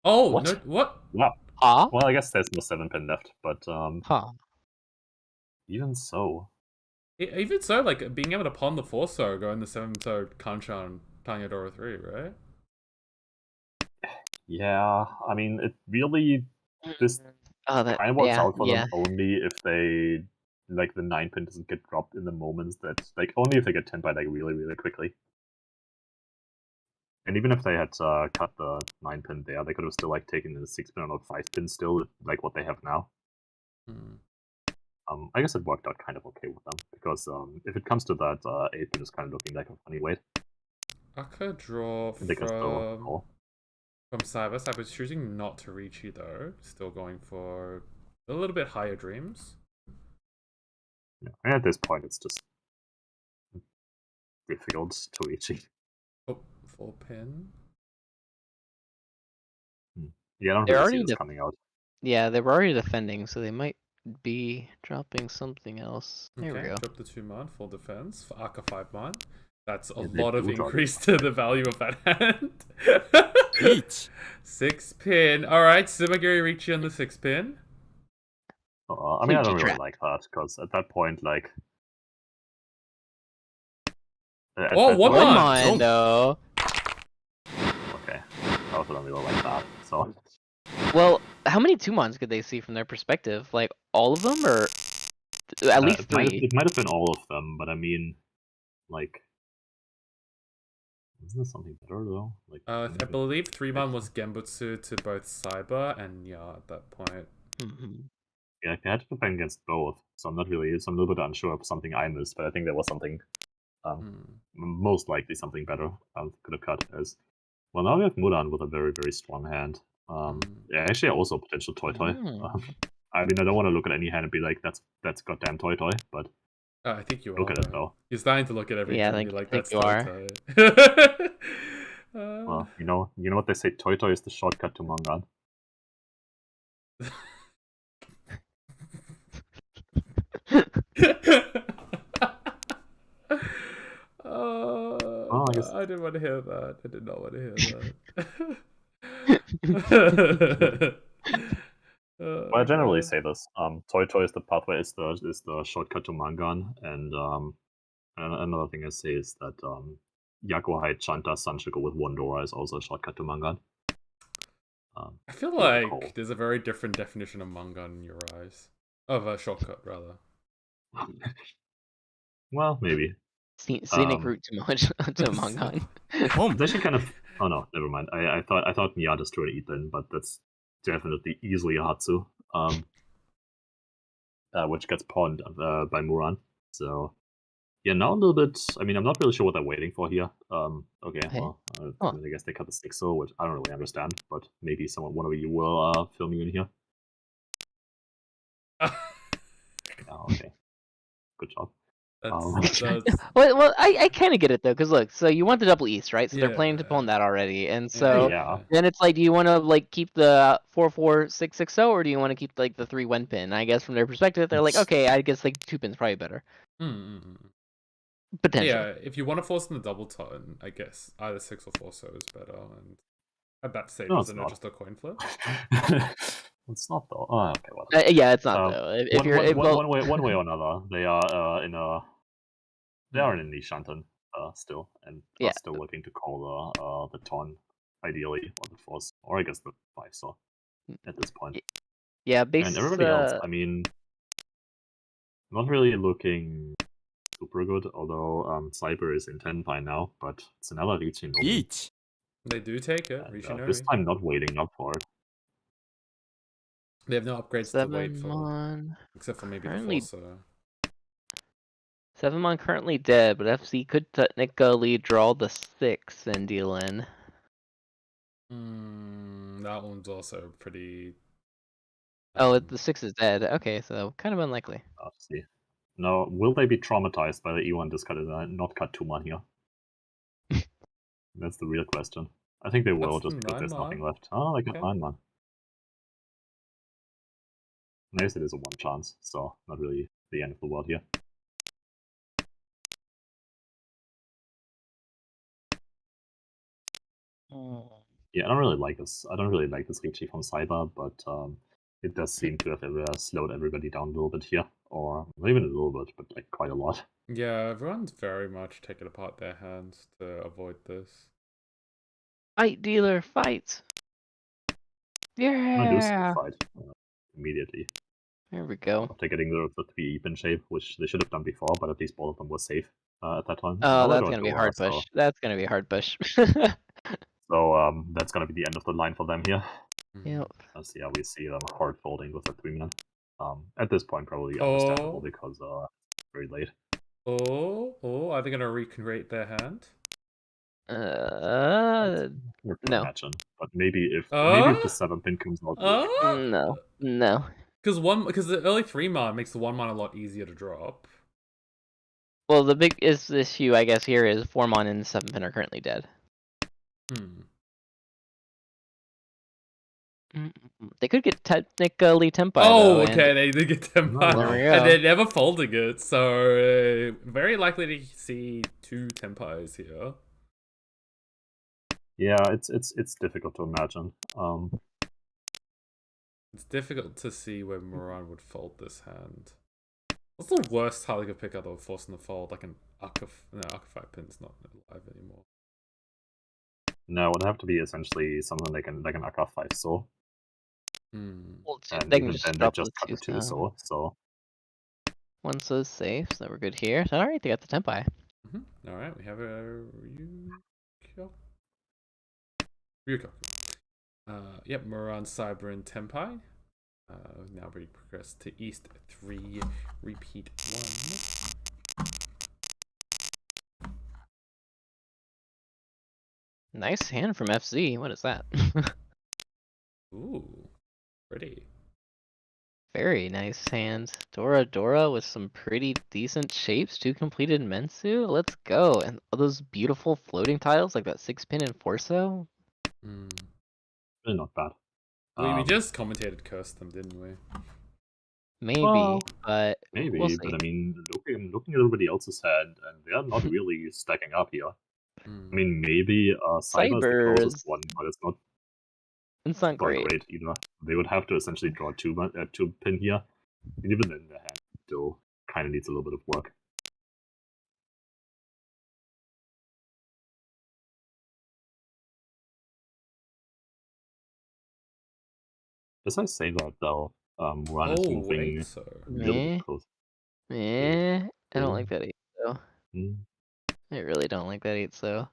Oh, What? no, what? Wow. Huh? Well, I guess there's no 7-pin left, but Huh. even so. Even so, like, being able to pawn the 4-so, go in the 7-so Kanchan Tanya Dora 3, right? Yeah, I mean, it really. This kind of works out for them only if they. Like, the 9-pin doesn't get dropped in the moments that. Like, only if they get 10 by, like, really, really quickly. And even if they had cut the 9-pin there, they could have still, like, taken the 6-pin or not 5-pin still, like what they have now. I guess it worked out kind of okay with them, because if it comes to that, 8-pin is kind of looking like a funny weight. I could draw from Cyber. Cyber's choosing not to reach you though. Still going for a little bit higher dreams. Yeah, and at this point, it's just difficult to reach it. Oh, 4-pin. Yeah, I don't really see this coming out. Yeah, they were already defending, so they might be dropping something else. There we go. Drop the 2-mon, full defense for Aka 5-mon. That's a lot of increase to the value of that hand. 6-pin. Alright, Sumagiri Richi on the 6-pin. I mean, I don't really like that, because at that point, like... Oh, 1-mon! Though. Okay, I also don't really like that, so... Well, how many Tumons could they see from their perspective? Like all of them, or at least It 3? might have been all of them, but I mean, like, isn't there something better though? Like, I believe 3-man was Genbutsu to both Cyber and Ya at that point. yeah, they had to defend against both, so I'm a little bit unsure of something I missed, but I think there was something, most likely something better could have cut as. Well, now we have Mulan with a very, very strong hand. Yeah, actually also potential Toy. I mean, I don't want to look at any hand and be like, that's goddamn Toy, but I think you look are. at it though. You're starting to look at everything and be like, think that's you are. Toy. Well, you know what they say, Toy is the shortcut to Mangan. Oh, I guess. I didn't want to hear that. I did not want to hear that. Well, I generally say this. Toy is the pathway, is the shortcut to Mangan, and another thing I say is that Yakuhai Chanta Sanshiko with one Dora is also a shortcut to Mangan. I feel like there's a very different definition of Mangan in your eyes. Of a shortcut, rather. Well, maybe. Scenic route to Mangan. It's actually kind of. Oh no, never mind. I thought Mia destroyed Ethan, but that's definitely easily a Hatsu, which gets pawned by Muran. So yeah, now a little bit. I mean, I'm not really sure what they're waiting for here. Okay, well, I guess they cut the 6-0, which I don't really understand, but maybe one of you will fill me in here. Okay, good job. Well, I kind of get it though, because look, so you want the double east, right? So they're planning to pawn that already, and so then it's like, do you want to like keep the 4-4-6-6-0, or do you want to keep like the 3 1 pin? I guess from their perspective, they're like, okay, I guess like 2 pin's probably better. Potentially. Yeah, if you want to force in the double turn, I guess either 6 or 4-so is better, and at that stage, isn't it just a coin flip? It's not though. Oh, okay, well. Yeah, it's not though. If one way or another, they are they are in the Shantan still, and are still looking to call the Ton, ideally, or the Force, or I guess the 5-so at this point. Yeah, and everybody else, I mean, not really looking super good, although Cyber is in 10 by now, but it's another Richinomi. They do take it, Richinomi. This time not waiting up for it. They have no upgrades to wait for, except for maybe the 4-so. 7-mon currently dead, but FC could technically draw the 6 and deal in. That one's also pretty. Oh, the 6 is dead. Okay, so kind of unlikely. See. Now, will they be traumatized by the E1 discard and not cut 2-mon here? That's the real question. I think they will, just because there's nothing left. Oh, they got 9-mon. I guess it is a 1 chance, so not really the end of the world here. Yeah, I don't really like this. I don't really like this Richi from Cyber, but it does seem to have slowed everybody down a little bit here, or not even a little bit, but like quite a lot. Yeah, everyone's very much taking apart their hands to avoid this. Fight, dealer, fight! Yeah! Fight immediately. There we go. After getting rid of the 3 even shape, which they should have done before, but at least both of them were safe at that time. Oh, that's gonna be a hard push. That's gonna be a hard push. So that's gonna be the end of the line for them here. Yep. So yeah, we see them hard folding with a 3-man. At this point, probably understandable because very late. Are they gonna recreate their hand? No. Imagine, but maybe if the 7-pin comes out. No. Because the early 3-man makes the 1-man a lot easier to drop. Well, the big issue, I guess, here is 4-man and 7-pin are currently dead. They could get technically Tempai. Oh, okay, they did get Tempai. There we go. And they're never folding it, so very likely to see 2 Tempais here. Yeah, it's difficult to imagine. It's difficult to see where Moran would fold this hand. What's the worst how they could pick out of forcing the fold? Like an Akka 5 pin's not alive anymore. No, it would have to be essentially something like an Akka 5-so. Well, And they can even just then, they drop just the cut the 2, so so one's so safe, so we're good here. All right, they got the tempai. All right, we have a Ryukyo. Yep, Muran, Cyber, and Tenpai. Now we progress to East 3, repeat 1. Nice hand from FC. What is that? Ooh, pretty. Very nice hand. Dora with some pretty decent shapes. 2 completed Mensu. Let's go. And all those beautiful floating tiles like that 6-pin and Forso. really not bad. We just commentated cursed them, didn't we? Maybe, Well, but maybe, we'll see. but I mean, looking at everybody else's hand, and they are not really stacking up here. I mean, maybe Cyber is the closest one, but it's not great either. They would have to essentially draw 2 pin here, and even then the hand still kind of needs a little bit of work. As I say that though, Muran is moving a little bit close. I don't like that 8 though. I really don't like that 8 so.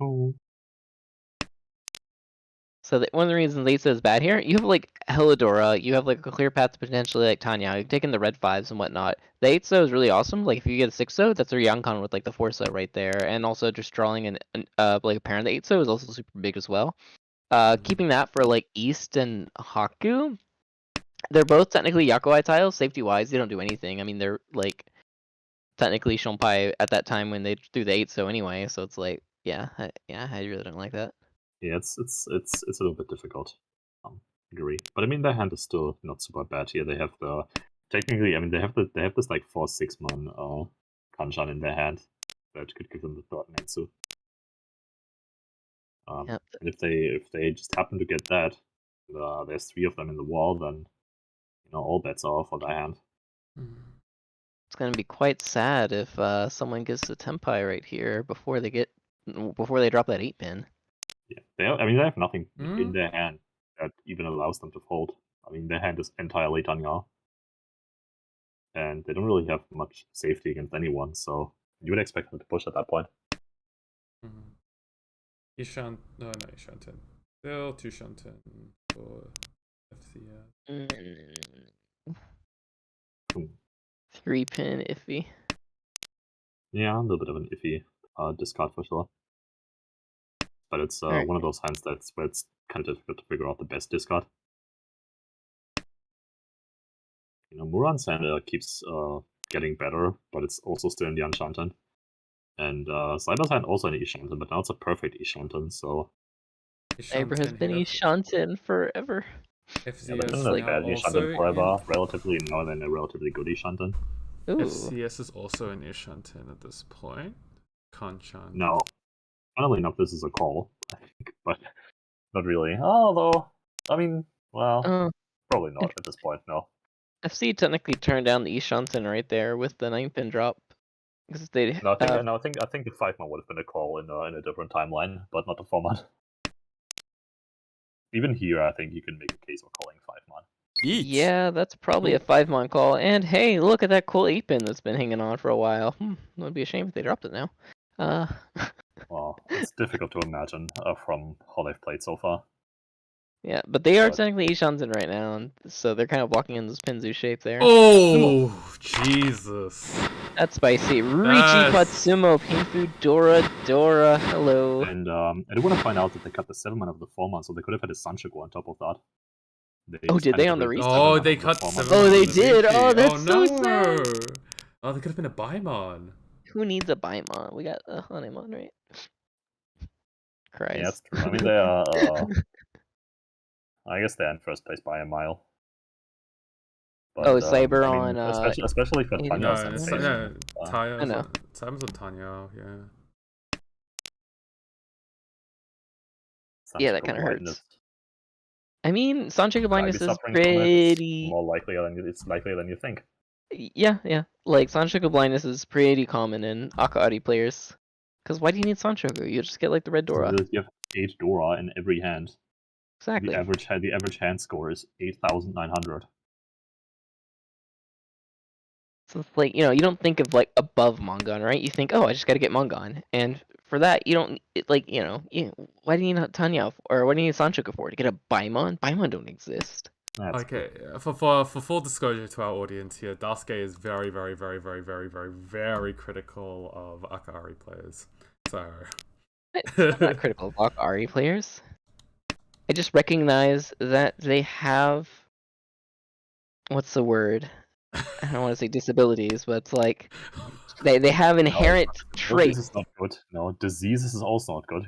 So one of the reasons 8 is bad here, you have like Helidora, you have like a clear path to potentially like Tanya, you've taken the red 5s and whatnot. The 8 is really awesome. Like if you get a 6 that's a Yankan with like the 4 right there, and also just drawing an like a parent. The 8 is also super big as well. Keeping that for like East and Haku, they're both technically Yakuai tiles. Safety wise, they don't do anything. I mean, they're like technically Shonpai at that time when they threw the 8 anyway. So it's like, yeah, I really don't like that. Yeah, it's a little bit difficult. Agree, but I mean their hand is still not super bad here. They have the technically, I mean they have this like 4/6 man Hanchan in their hand that could give them the third Netsu. And if they just happen to get that, there's 3 of them in the wall, then all bets are off for their hand. It's gonna be quite sad if someone gets the Tenpai right here before they drop that 8-pin. Yeah, they have nothing in their hand that even allows them to fold. I mean, their hand is entirely Tanya, and they don't really have much safety against anyone, so you would expect them to push at that point. Ishan, no, Ishanten. Still 2 Shanten for FCS. 3-pin iffy. Yeah, a little bit of an iffy discard for sure. But it's one of those hands where it's kind of difficult to figure out the best discard. Muran's hand keeps getting better, but it's also still in the Enchanted. And Cyber's hand also in Enchanted, but now it's a perfect Enchanted, so... Cyber has been Enchanted forever. Yeah, but isn't that bad Enchanted forever? Relatively good Enchanted. FCS is also an Enchanted at this point. Kanchan. No. Funnily enough, this is a call, I think, but not really. Although, I mean, well, probably not at this point, no. FC technically turned down the Ishanten right there with the 9-pin drop. Because they No, I think the 5-man would have been a call in a different timeline, but not the 4-man. Even here, I think you can make a case of calling 5-man. Yeah, that's probably a 5-man call. And hey, look at that cool 8-pin that's been hanging on for a while. It would be a shame if they dropped it now. Well, it's difficult to imagine from how they've played so far. Yeah, but they are technically Ishanten right now, and so they're kind of blocking in this Pinzu shape there. Oh, Jesus. That's spicy. Richie Patsumo, Pinfu, Dora, hello. And I do want to find out that they cut the 7-man of the 4-man, so they could have had a Sanchiku on top of that. Did they on the reset? Oh, they cut 7-man. Oh, they did. Oh, that's so sad. Oh, they could have been a Baimon. Who needs a Baimon? We got a Hanemon, right? Christ. Yeah, that's true. I mean, they are... I guess they're in first place by a mile. But, Cyber I mean, on... especially for Tanya. I know. Cyber's on Tanya, yeah. Yeah, that kind of hurts. I mean, Sanchiku blindness is pretty... More likely than you think. Yeah. Like, Sanchiku blindness is pretty common in Akaari players. Because why do you need Sanchiku? You just get, like, the red Dora. You have 8 Dora in every hand. Exactly. The average hand score is 8,900. So it's like, you don't think of like above Mongon, right? You think, oh, I just got to get Mongon, and for that you don't why do you need Tanya or what do you need Sanchoku for? To get a Baimon? Baimon don't exist. That's Okay, for full disclosure to our audience here, Dasuke is very, very, very, very, very, very, very critical of Akari players. So I'm not critical of Akari players. I just recognize that they have, what's the word? I don't want to say disabilities, but it's like they have inherent traits. This is not good. No, diseases is also not good.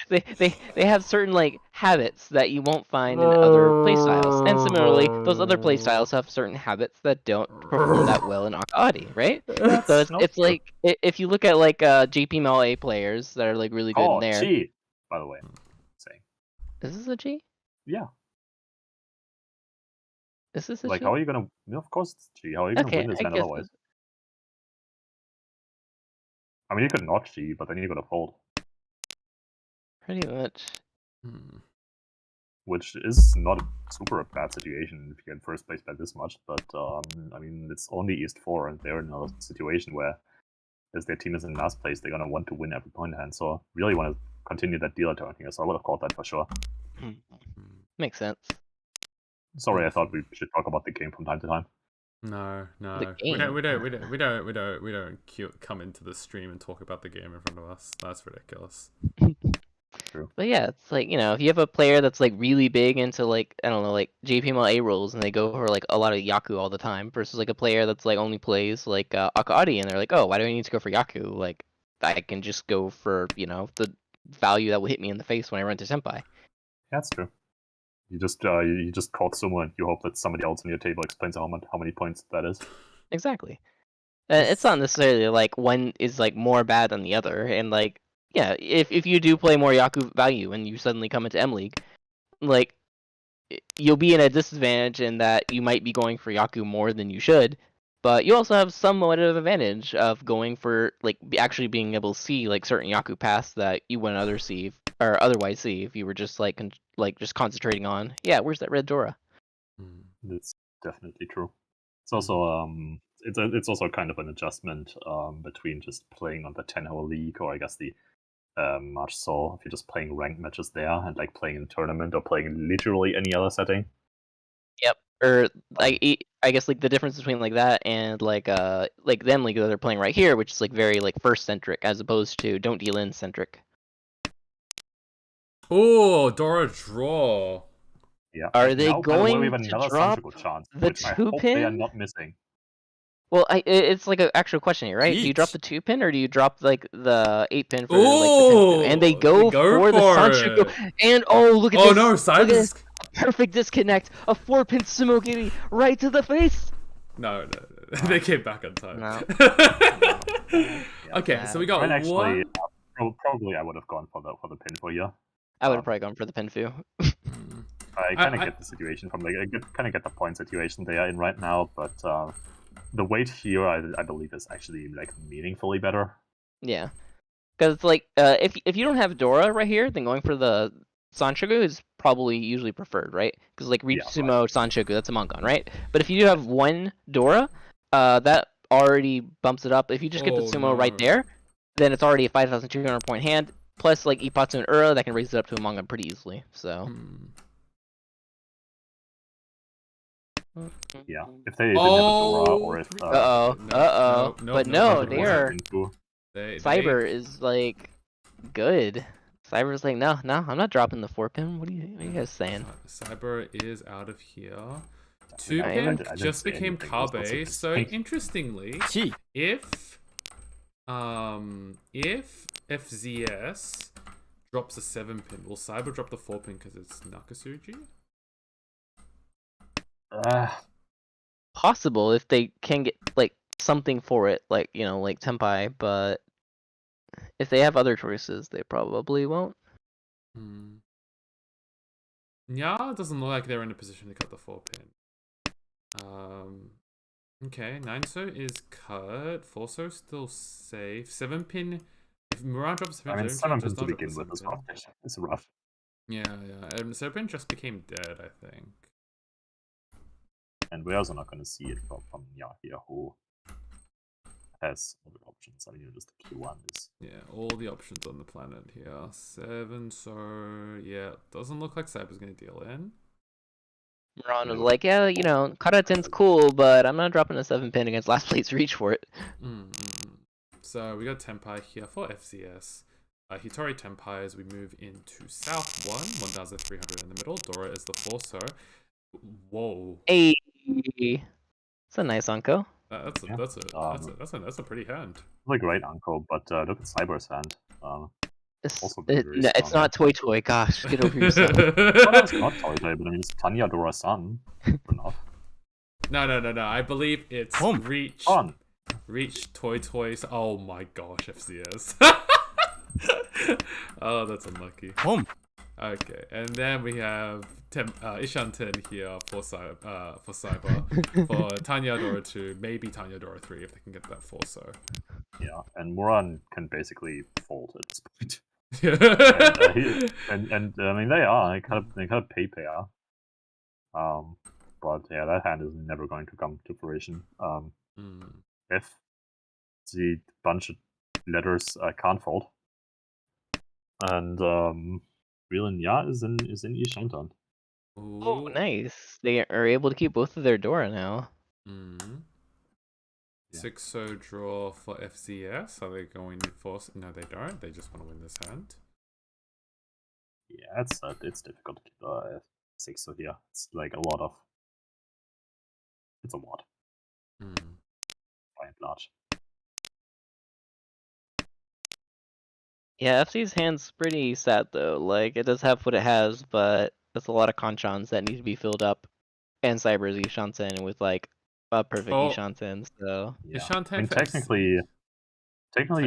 They have certain like habits that you won't find in other playstyles, and similarly, those other playstyles have certain habits that don't perform that well in Akadi, right? So it's like if you look at like JP Malay players that are like really good in there. Chi, by the way, saying. Is this a G? Yeah. Is this a like G? how are you gonna? Of course it's Chi. How are you gonna win this man otherwise? I mean, you could not Chi, but then you gotta fold. Pretty much. Which is not a super bad situation if you get first place by this much, but I mean, it's only East 4, and they're in a situation where, as their team is in last place, they're gonna want to win every point hand, so really want to continue that dealer turn here, so I would have called that for sure. Makes sense. Sorry, I thought we should talk about the game from time to time. No. The We game? don't come into the stream and talk about the game in front of us. That's ridiculous. True. But yeah, it's like, if you have a player that's like really big into like, I don't know, like JPML A rolls and they go for like a lot of Yaku all the time versus like a player that's like only plays like Akadi and they're like, oh, why do I need to go for Yaku? Like I can just go for, the value that will hit me in the face when I run to Senpai. That's true. You just caught someone and you hope that somebody else on your table explains how many points that is. Exactly. It's not necessarily like one is like more bad than the other, and like, yeah, if you do play more Yaku value and you suddenly come into M League, like you'll be in a disadvantage in that you might be going for Yaku more than you should, but you also have somewhat of an advantage of going for like actually being able to see like certain Yaku paths that you wouldn't otherwise see if you were just like just concentrating on, yeah, where's that red Dora? That's definitely true. It's also it's also kind of an adjustment between just playing on the 10-hour league, or I guess the March Soul, if you're just playing ranked matches there, and like playing in a tournament or playing in literally any other setting. Yep. Or like I guess like the difference between like that and like the M League that they're playing right here, which is like very like first centric as opposed to don't deal in centric. Oh, Dora draw. Yeah. Are they now, going we have to another drop chance, the which I hope they are not missing. Well, it's like an actual question here, right? Do you drop the 2-pin or do you drop like the 8-pin for like the 10-2? And they go for the Sanchoku. And look at this! Oh no, Cyber's perfect disconnect. A 4-pin sumo gimi right to the face. No, they came back on time. No. Okay, so we got actually, probably I would have gone for the pin for you. I would have probably gone for the pinfu. I kind of get the situation from I kind of get the point situation they are in right now, but the weight here I believe is actually like meaningfully better. Yeah, because it's like if you don't have Dora right here, then going for the Sanchoku is probably usually preferred, right? Because like Reach Sumo Sanchoku, that's a Mongon, right? But if you do have one Dora, that already bumps it up. If you just get the Sumo right there, then it's already a 5,200 point hand. Plus like Ipatsu and Ura, that can raise it up to a Mongon pretty easily. So. Yeah, if they didn't have a Dora, or if but no, they are. Cyber is like good. Cyber's like, no, I'm not dropping the 4-pin. What are you guys saying? Cyber is out of here. 2-pin just became Kabe. So interestingly, if FZS drops a 7-pin, will Cyber drop the 4-pin because it's Nakasuji? Possible if they can get like something for it, like like Tenpai, but if they have other choices, they probably won't. Yeah, it doesn't look like they're in a position to cut the 4-pin. Okay, 9-so is cut. 4-so still safe. 7-pin If Moran drops I mean, 7 pin to begin with is rough. It's rough. Yeah. Serpent just became dead, I think. And we're also not going to see it from here, who has all the options. I mean, just the Q1 is... Yeah, all the options on the planet here. 7, so... Yeah, doesn't look like Cyber's going to deal in. Ron was like, yeah, you know, Karaten's cool, but I'm not dropping a 7 pin against last place reach for it. So we got Tenpai here for FCS. Hitori Tenpai as we move into South 1, 1,300 in the middle. Dora is the Forcer. Whoa. Hey, it's a nice Unko. That's a pretty hand. It's a great Unko, but look at Cyber's hand. It's not Toy. Gosh, get over yourself. Well, it's not Toy, but I mean, it's Tanya Dora-san. Enough. No. I believe it's Reach. On. Reach Toys. Oh my gosh, FCS. Oh, that's unlucky. Okay, and then we have Ishanten here for Cyber, for Tanya Dora 2, maybe Tanya Dora 3 if they can get that Forcer. Yeah, and Moran can basically fold at this point. and I mean, they kind of pay pair. But yeah, that hand is never going to come to fruition. If the bunch of letters can't fold. And Reelin Ya is in Ishantan. Oh, nice. They are able to keep both of their Dora now. 6-0 draw for FCS. Are they going to force? No, they don't. They just want to win this hand. Yeah, it's difficult to keep 6-0 here. It's like a lot of. It's a lot. By and large. Yeah, FC's hand's pretty sad though. Like, it does have what it has, but that's a lot of Hanchans that need to be filled up. And Cyber's Ishanten with like a perfect Ishanten, so... Yeah. I mean, technically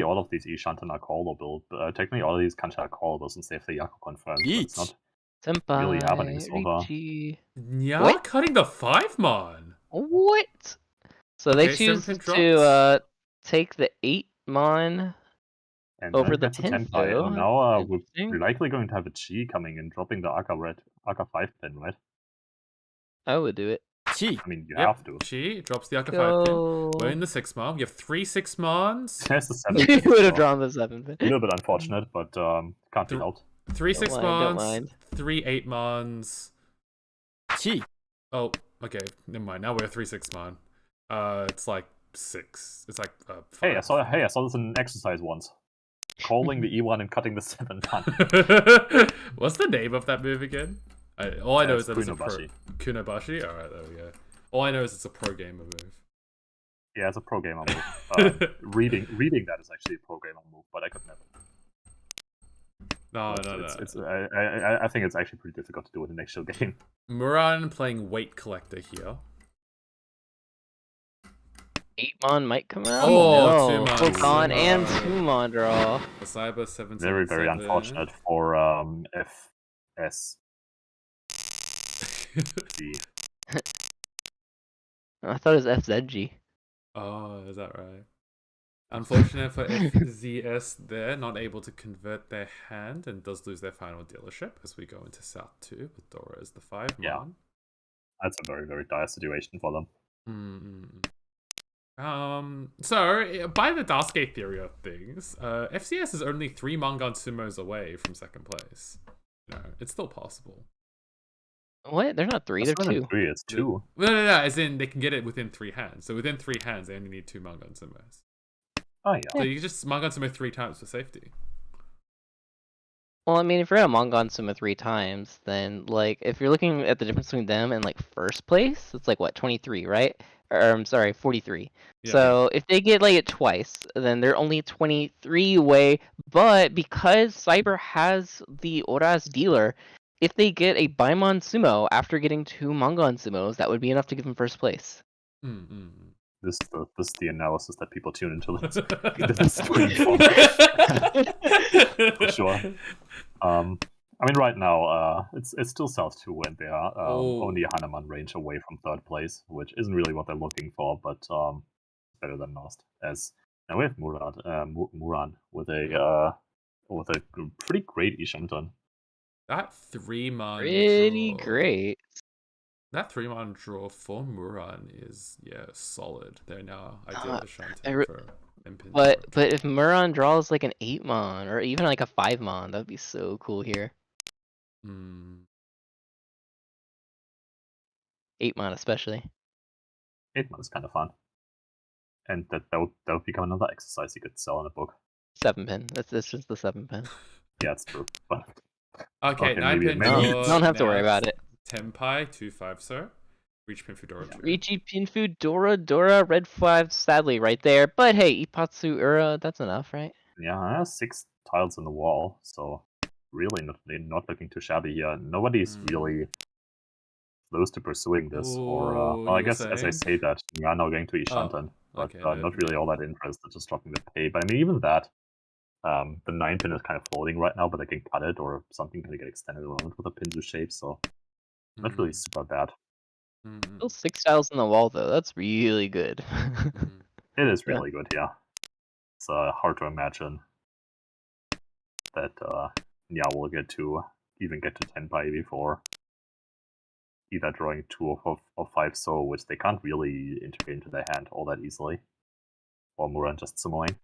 all of these Ishanten are callable, but technically all of these Kansha are callable since they have the Yaku conference, but it's not really happening so far. Yeah, cutting the 5-mon! What? So they choose to take the 8-mon and over the 10 though. And now we're likely going to have a Chi coming in, dropping the Aka 5 pin, right? I would do it. Chi. I mean, you have to. Chi drops the Aka 5 pin. We're in the 6-mon. We have 3 6-mons. There's the 7 pin. You would have drawn the 7 pin. A little bit unfortunate, but can't be helped. 3 6-mons, 3 8-mons. Chi. Oh, okay. Never mind. Now we're 3 6-mon. It's like 6. It's like 5. Hey, I saw this in an exercise once. Calling the E1 and cutting the 7 ton. What's the name of that move again? All I know is that it's a pro... Kunobashi? Alright, there we go. All I know is it's a pro gamer move. Yeah, it's a pro gamer move. Reading that is actually a pro gamer move, but I could never. No. I think it's actually pretty difficult to do in an actual game. Muran playing Weight Collector here. 8-mon might come out. Oh, no. 2-mon. Focon and 2-mon draw. The Cyber 7. Very unfortunate for FS. I thought it was FZG. Oh, is that right? Unfortunate for FZS there, not able to convert their hand and does lose their final dealership as we go into South 2 with Dora as the 5-mon. Yeah. That's a very, very dire situation for them. So, by the Dasuke theory of things, FCS is only 3 Mangan Sumos away from 2nd place. No, it's still possible. What? They're not 3, they're 2. 3, it's 2. No, as in they can get it within 3 hands. So within 3 hands, they only need 2 Mangan Sumos. Oh, yeah. So you can just Mangan Sumo 3 times for safety. Well, I mean, if you're at Mangan Sumo 3 times, then, like, if you're looking at the difference between them and, like, 1st place, it's, like, what, 23, right? Or, I'm sorry, 43. Yeah. So, if they get, like, it twice, then they're only 23 away, but because Cyber has the Ora's dealer, if they get a Baimon Sumo after getting 2 Mangan Sumos, that would be enough to give them 1st place. This is the analysis that people tune into this. For sure. I mean, right now, it's still South 2, and they are only a Hanuman range away from 3rd place, which isn't really what they're looking for, but better than lost. As Now we have Muran with a pretty great Ishantan. That 3-man Pretty draw. great. That 3-man draw for Muran is solid. They're now ideal Ashanti for impin. But if Muran draws like an 8-mon or even like a 5-mon, that would be so cool here. 8-mon especially. 8-man is kind of fun. And that would become another exercise you could sell in a book. 7-pin. That's just the 7-pin. Yeah, it's true. But okay, 9-pin maybe draw. Don't have to worry about it. Tenpai 2/5, sir. Reach pin Fudora 2. Richi Pinfu Dora red 5 sadly right there. But hey, Ipatsu Ura, that's enough, right? Yeah, I have 6 tiles in the wall, so really not looking too shabby here. Nobody's really close to pursuing this, or well, I guess as I say that, we are now going to Ishantan, but not really all that interested, just dropping the pay. But I mean, even that, the 9-pin is kind of floating right now, but I can cut it, or something can get extended around with a Pinzu shape, so not really super bad. Still 6 tiles in the wall though. That's really good. It is really good, yeah. It's hard to imagine that will even get to Tenpai before either drawing 2 of 5 so, which they can't really integrate into their hand all that easily, or Muran just summoning.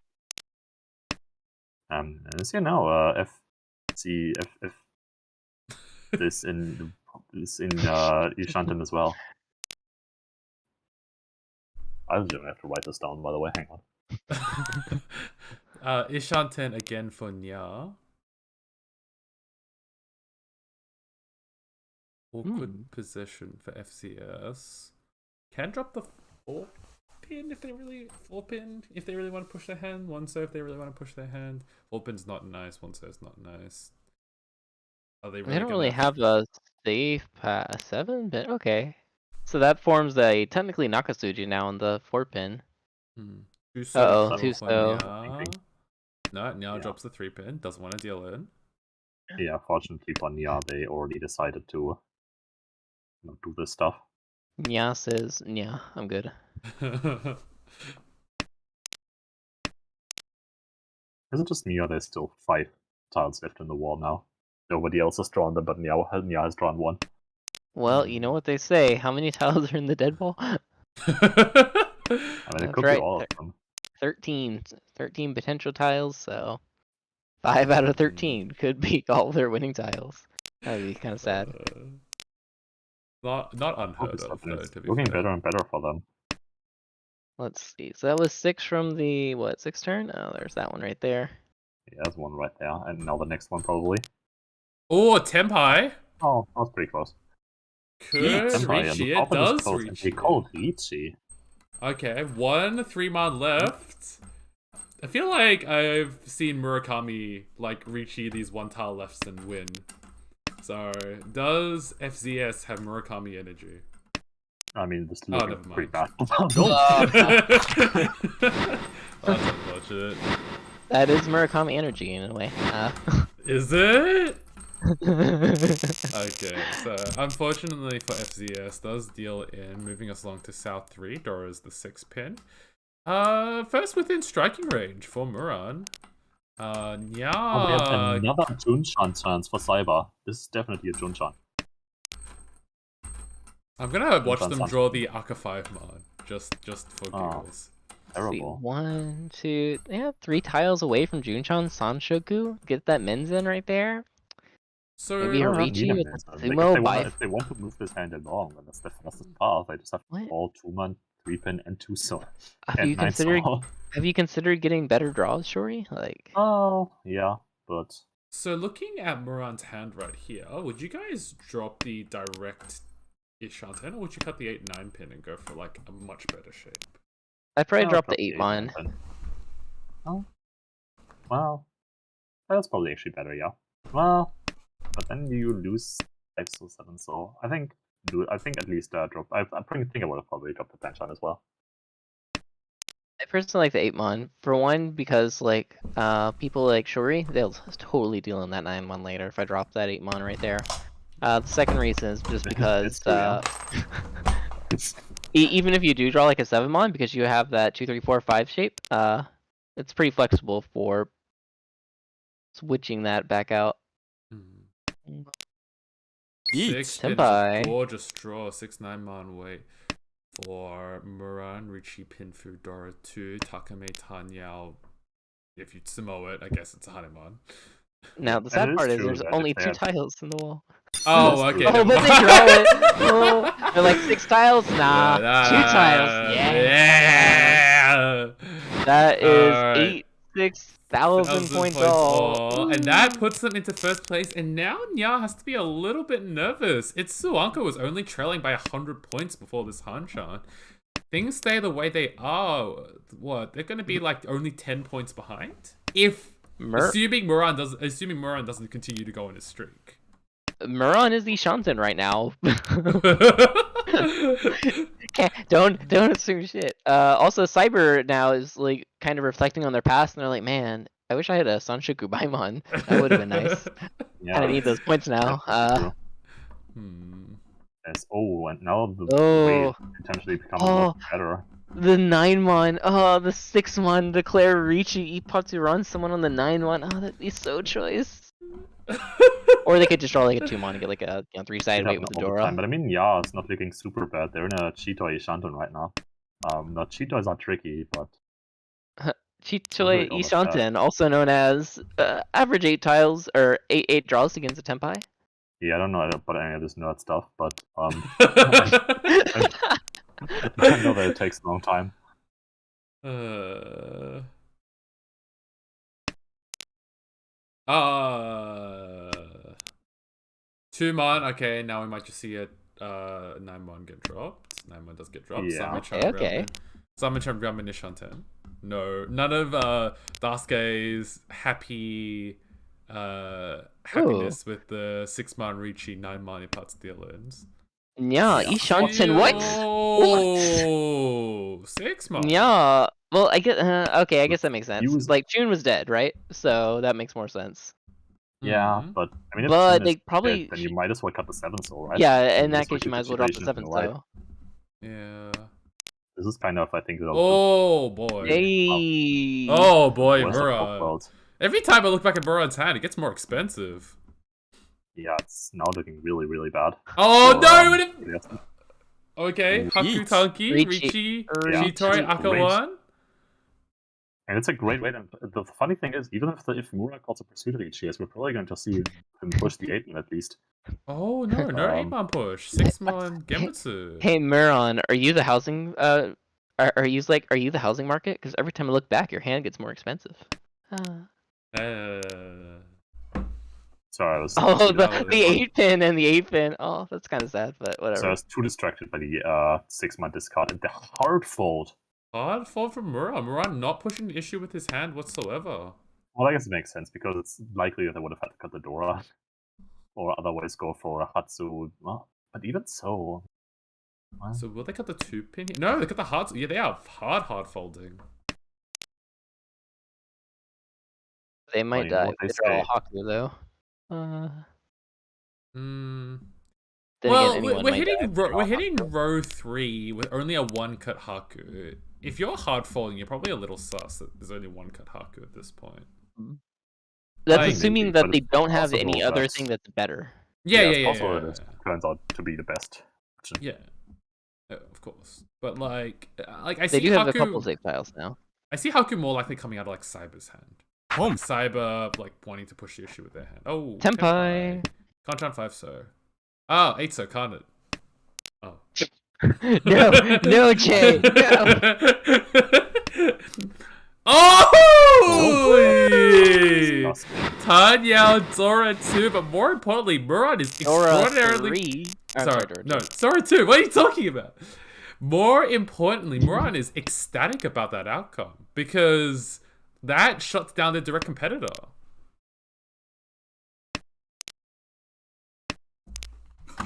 And as you know, if this in Ishantan as well. I don't have to write this down, by the way. Hang on. Ishantan again for Nya. Awkward position for FCS. Can drop the 4-pin if they really 4-pin if they really want to push their hand. 1-so if they really want to push their hand. 4-pin's not nice. 1-so is not nice. Are they really don't really have a safe pass 7, but okay. So that forms a technically Nakasuji now on the 4-pin. Uh-oh, 2-so. No, Nya drops the 3-pin. Doesn't want to deal in. Yeah, fortunately for Nya, they already decided to do this stuff. Nya says, "Nya, I'm good." Is it just me, or there's still 5 tiles left in the wall now? Nobody else has drawn them, but Nya has drawn 1. Well, you know what they say. How many tiles are in the dead ball? I mean, it could be all of them. 13 potential tiles, so 5 out of 13 could be all their winning tiles. That'd be kind of sad. Not unheard of, though, to be looking fair. better and better for them. Let's see. So that was 6 from the 6th turn? Oh, there's that one right there. Yeah, there's one right there, and now the next one probably. Oh, Tenpai! Oh, that was pretty close. Could Richie, it does Richie. Called Richie. Okay, 1 3-man left. I feel like I've seen Murakami like Richie these 1-tile lefts and win. So, does FZS have Murakami energy? I mean, this looking pretty bad. That's unfortunate. That is Murakami energy in a way. Is it? Okay, so unfortunately for FZS, does deal in moving us along to South 3. Dora's the 6-pin. First within striking range for Muran. We have another Junchan chance for Cyber. This is definitely a Junchan. I'm gonna watch them draw the Aka 5-man, just for giggles. Terrible. 1, 2, yeah, 3 tiles away from Junchan Sanshoku. Get that men's in right there. So maybe a Richie with a sumo if they want to move this hand along, then that's the fastest path. I just have to all 2-man, 3-pin, and 2-so. Have you considered getting better draws, Shory? Oh, yeah, but... So looking at Muran's hand right here, would you guys drop the direct Ishanten, or would you cut the 8-9 pin and go for like a much better shape? I'd probably drop the 8-man. Oh, well, that's probably actually better, yeah. Well, but then you lose 5 or 7, so I think at least drop. I think I would have probably dropped the Hanchans as well. I personally like the 8-man. For one, because people like Shory, they'll totally deal in that 9-man later if I drop that 8-man right there. The second reason is just because even if you do draw like a 7-man, because you have that 2, 3, 4, 5 shape, It's pretty flexible for switching that back out. Six, and it's a Senpai. gorgeous draw. 6-9 man wait for Muran, Richie, Pinfu, Dora 2, Takame, Tanyao. If you sumo it, I guess it's a Hanuman. Now the And sad it is part is true there's that only if they 2 have- tiles in the wall. Oh, That's okay. true. Oh, never but they mind. draw it. Oh, they're like 6 tiles? Nah, 2 tiles. Yeah. Yeah. That is Alright. 6,000 points all. And that puts them into first place. And now Nya has to be a little bit nervous. Itsuanka was only trailing by 100 points before this Hanchan. Things stay the way they are. What? They're going to be like only 10 points behind? Assuming Muran doesn't continue to go on his streak. Muran is the Shanten right now. Don't assume shit. Also, Cyber now is like kind of reflecting on their past, and they're like, man, I wish I had a Sanshoku Baimon. That would have been nice. Yeah. Kind of need those points now. Yes. Oh, and now the Oh. way potentially become a lot better. The 9-mon. Oh, the 6-mon declare Richi Ipatsu run someone on the 9-mon. Oh, that'd be so choice. Or they could just draw like a 2-mon and get like a 3-sided weight with the Dora. But I mean, yeah, it's not looking super bad. They're in a Chitoi Shanton right now. Not Chitois are tricky, but Chitoi almost Ishanten, also known as average 8 tiles or 8 draws against a Tenpai. yeah, I don't know about any of this nerd stuff, but I know that it takes a long time. Two mon. Okay, now we might just see a 9-mon get dropped. 9-mon does get dropped. Yeah. Okay. Samuchan Ramen Nishanten. No, none of Dasuke's happiness with the 6-mon Richi, 9-mon Ipatsu Dealers. Yeah, Ishanten, what? Oh, 6-mon. Yeah. Well, I guess. Okay, I guess that makes sense. Use- Like June was dead, right? So that makes more sense. Yeah, but I mean, if But Jin they is probably dead, then you might as well cut the 7th soul, right? Yeah, in This that would case, you be might as well drop the situation 7th right. soul. Yeah. This is kind of, I think, Oh boy. Hey. Oh boy, worst of both Muran. worlds. Every time I look back at Muran's hand, it gets more expensive. Yeah, it's now looking really, really bad. Oh For, no! What if... yes. Okay, Haku Yeet. Tanki, Richi- Richi, Yeah. Chitoi, Akawan. And it's a great way. And the funny thing is, even if Murak also pursued Richias, we're probably going to see him push the 8 at least. Oh no, no 8-mon push. 6-mon Genbutsu. Hey, Muron, are you the housing? Are you the housing market? Because every time I look back, your hand gets more expensive. Sorry, I was. Oh, that the was- 8-pin and the 8-pin. Oh, that's kind of sad, but So I whatever. was too distracted by the 6-month discard and the hard fold. Hard fall from Muran. Muran not pushing the issue with his hand whatsoever. Well, I guess it makes sense because it's likely that they would have had to cut the Dora, or otherwise go for a Hatsu. Well, but even so, well, So will they cut the 2-pin? No, they cut the hard. Yeah, they are hard folding. They might you know die. what They they draw a say. Haku though. Then Well, again, anyone we're might hitting die if they draw we're a hitting Haku. row 3 with only a 1-cut Haku. If you're hard folding, you're probably a little sus that there's only 1-cut Haku at this point. That's Like, assuming maybe, that but they it's don't have possible any other that- thing that's better. Yeah. Also, it turns out to be the best option. Yeah, of course. But like I They see do have Haku. a couple safe tiles now. I see Haku more likely coming out of like Cyber's hand. Home. Cyber like wanting to push the issue with their hand. Oh, Tenpai. Can't chant 5 so. Oh, 8 so can't it? Oh. No, Jay. No. Oh! Disgusting. Tanya, Dora 2, but more importantly, Muran is Dora extraordinarily. 3. I'm Sorry, Dora no, 2. Dora 2. What are you talking about? More importantly, Muran is ecstatic about that outcome because that shuts down their direct competitor.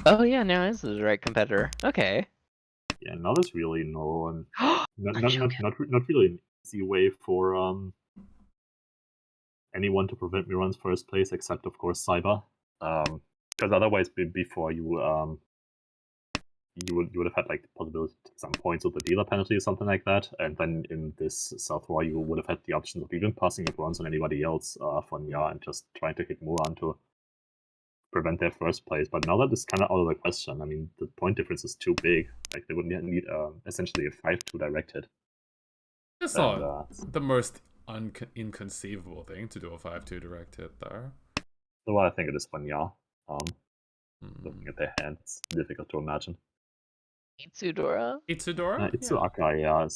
Oh yeah, now this is the right competitor. Okay. Yeah, now there's really not Mahjong. really an easy way for anyone to prevent Miran's first place, except of course Cyber. Because otherwise, before you you would have had like the possibility to take some points with the dealer penalty or something like that, and then in this South Roy you would have had the option of even passing a bronze on anybody else for Nya and just trying to hit Muran to prevent their first place. But now that it's kind of out of the question, I mean, the point difference is too big. Like they would need essentially a 5-2 direct hit. It's not the most inconceivable thing to do a 5-2 direct hit there. So I think it is for Nya. Looking at their hand, it's difficult to imagine. Itsudora? Itsuaka, yeah.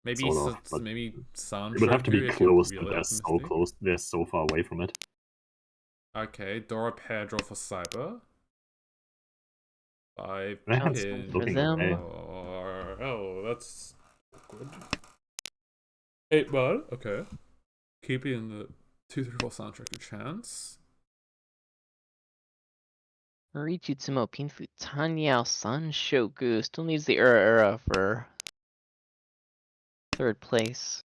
Maybe sort of, but maybe Sancho. it would have to be close, really but they're so close. They're so far away from it. Okay, Dora pair draw for Cyber. 5 Yeah, pin. looking okay. Oh, that's good. 8 ball, okay. Keeping the 2-3-4 soundtrack a chance. Richitsumo Pinfu Tanyao Sanshoku still needs the Ura for third place.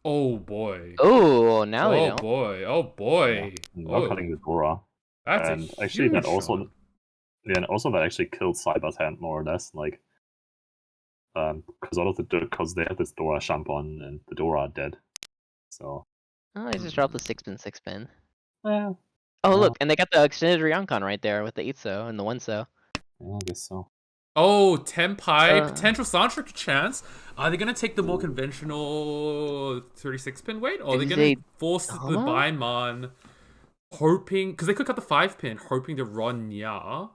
Oh boy. Oh, now they don't. Oh boy. Yeah, not cutting the Dora. That's and a actually huge that also shot. yeah, and also that actually killed Cyber's hand more or less, like because they had this Dora Shampon and the Dora are dead. So Oh, I just dropped the 6-pin. yeah, Oh, look, and they got the extended Ryoncon right there with the 8-so and the 1-so. I guess so. Oh, Tenpai, potential soundtrack chance. Are they gonna take the more conventional 36-pin weight, or are they gonna force the Baimon, hoping because they could cut the 5-pin, hoping to run Nya?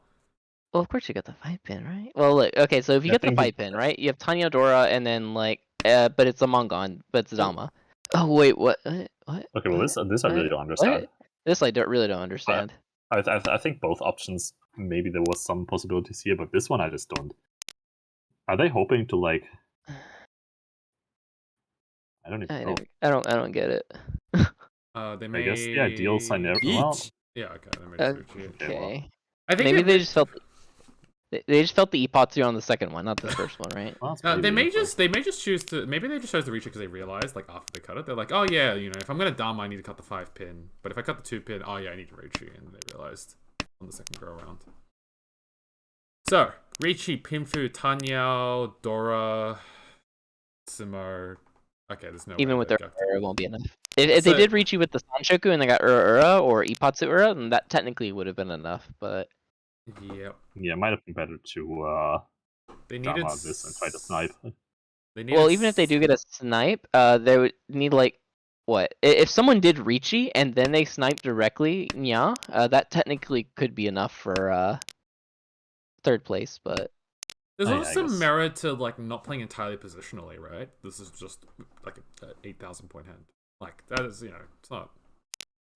Well, of course you got the 5-pin, right? Well, look, okay, so if you get the 5-pin, right, you have Tanya Dora, and then like, but it's a Mongon, but it's Dama. Oh wait, what? What? Okay, well this I really don't understand. What? This I really don't understand. I think both options, maybe there was some possibilities here, but this one I just don't. Are they hoping to like? I don't even know. I don't get it. They may. I guess the ideal scenario. Well, yeah, okay. That makes sense. Okay. I think maybe they just felt. They just felt the Ipatsu on the second one, not the first one, right? Well, they may just choose to. Maybe they just chose to reach it because they realized, like after they cut it, they're like, oh yeah, you know, if I'm gonna Dama, I need to cut the 5-pin. But if I cut the 2-pin, oh yeah, I need to Richi, and they realized on the second go around. So Richi, Pinfu, Tanyao, Dora, Sumo. Okay, there's no. Even with their Ura, it won't be enough. If they did Richi with the Sanshoku and they got Ura or Ipatsu Ura, then that technically would have been enough, but. Yep. Yeah, it might have been better to they needed this and try to snipe. Well, even if they do get a snipe, they would need like what? If someone did Richi and then they snipe directly, Nya, that technically could be enough for third place, but there's also merit to like not playing entirely positionally, right? This is just like an 8,000 point hand. Like that is, you know, it's not.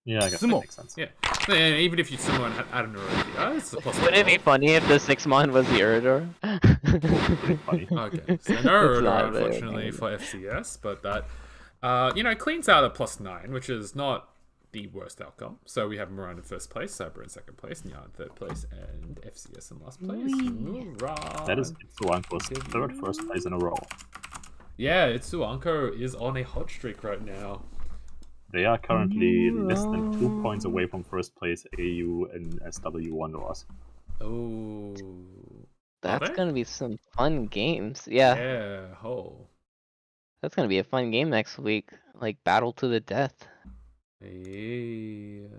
Yeah, I guess that makes sense. Yeah, and even if you someone had an Urador, it's a possibility. Wouldn't it be funny if the 6-mon was the Urador? Funny. Okay, so no Urador, unfortunately, for FCS, but that, you know, cleans out a +9, which is not the worst outcome. So we have Muran in first place, Cyber in second place, Nya in third place, and FCS in last place. Muran. That is Itsuanko's third first place in a row. Yeah, Itsuanko is on a hot streak right now. They are currently less than 2 points away from first place AU and SW Wanderers. Oh. That's gonna be some fun games. Yeah. Yeah, That's gonna be a fun game next week. Like battle to the death. Yes.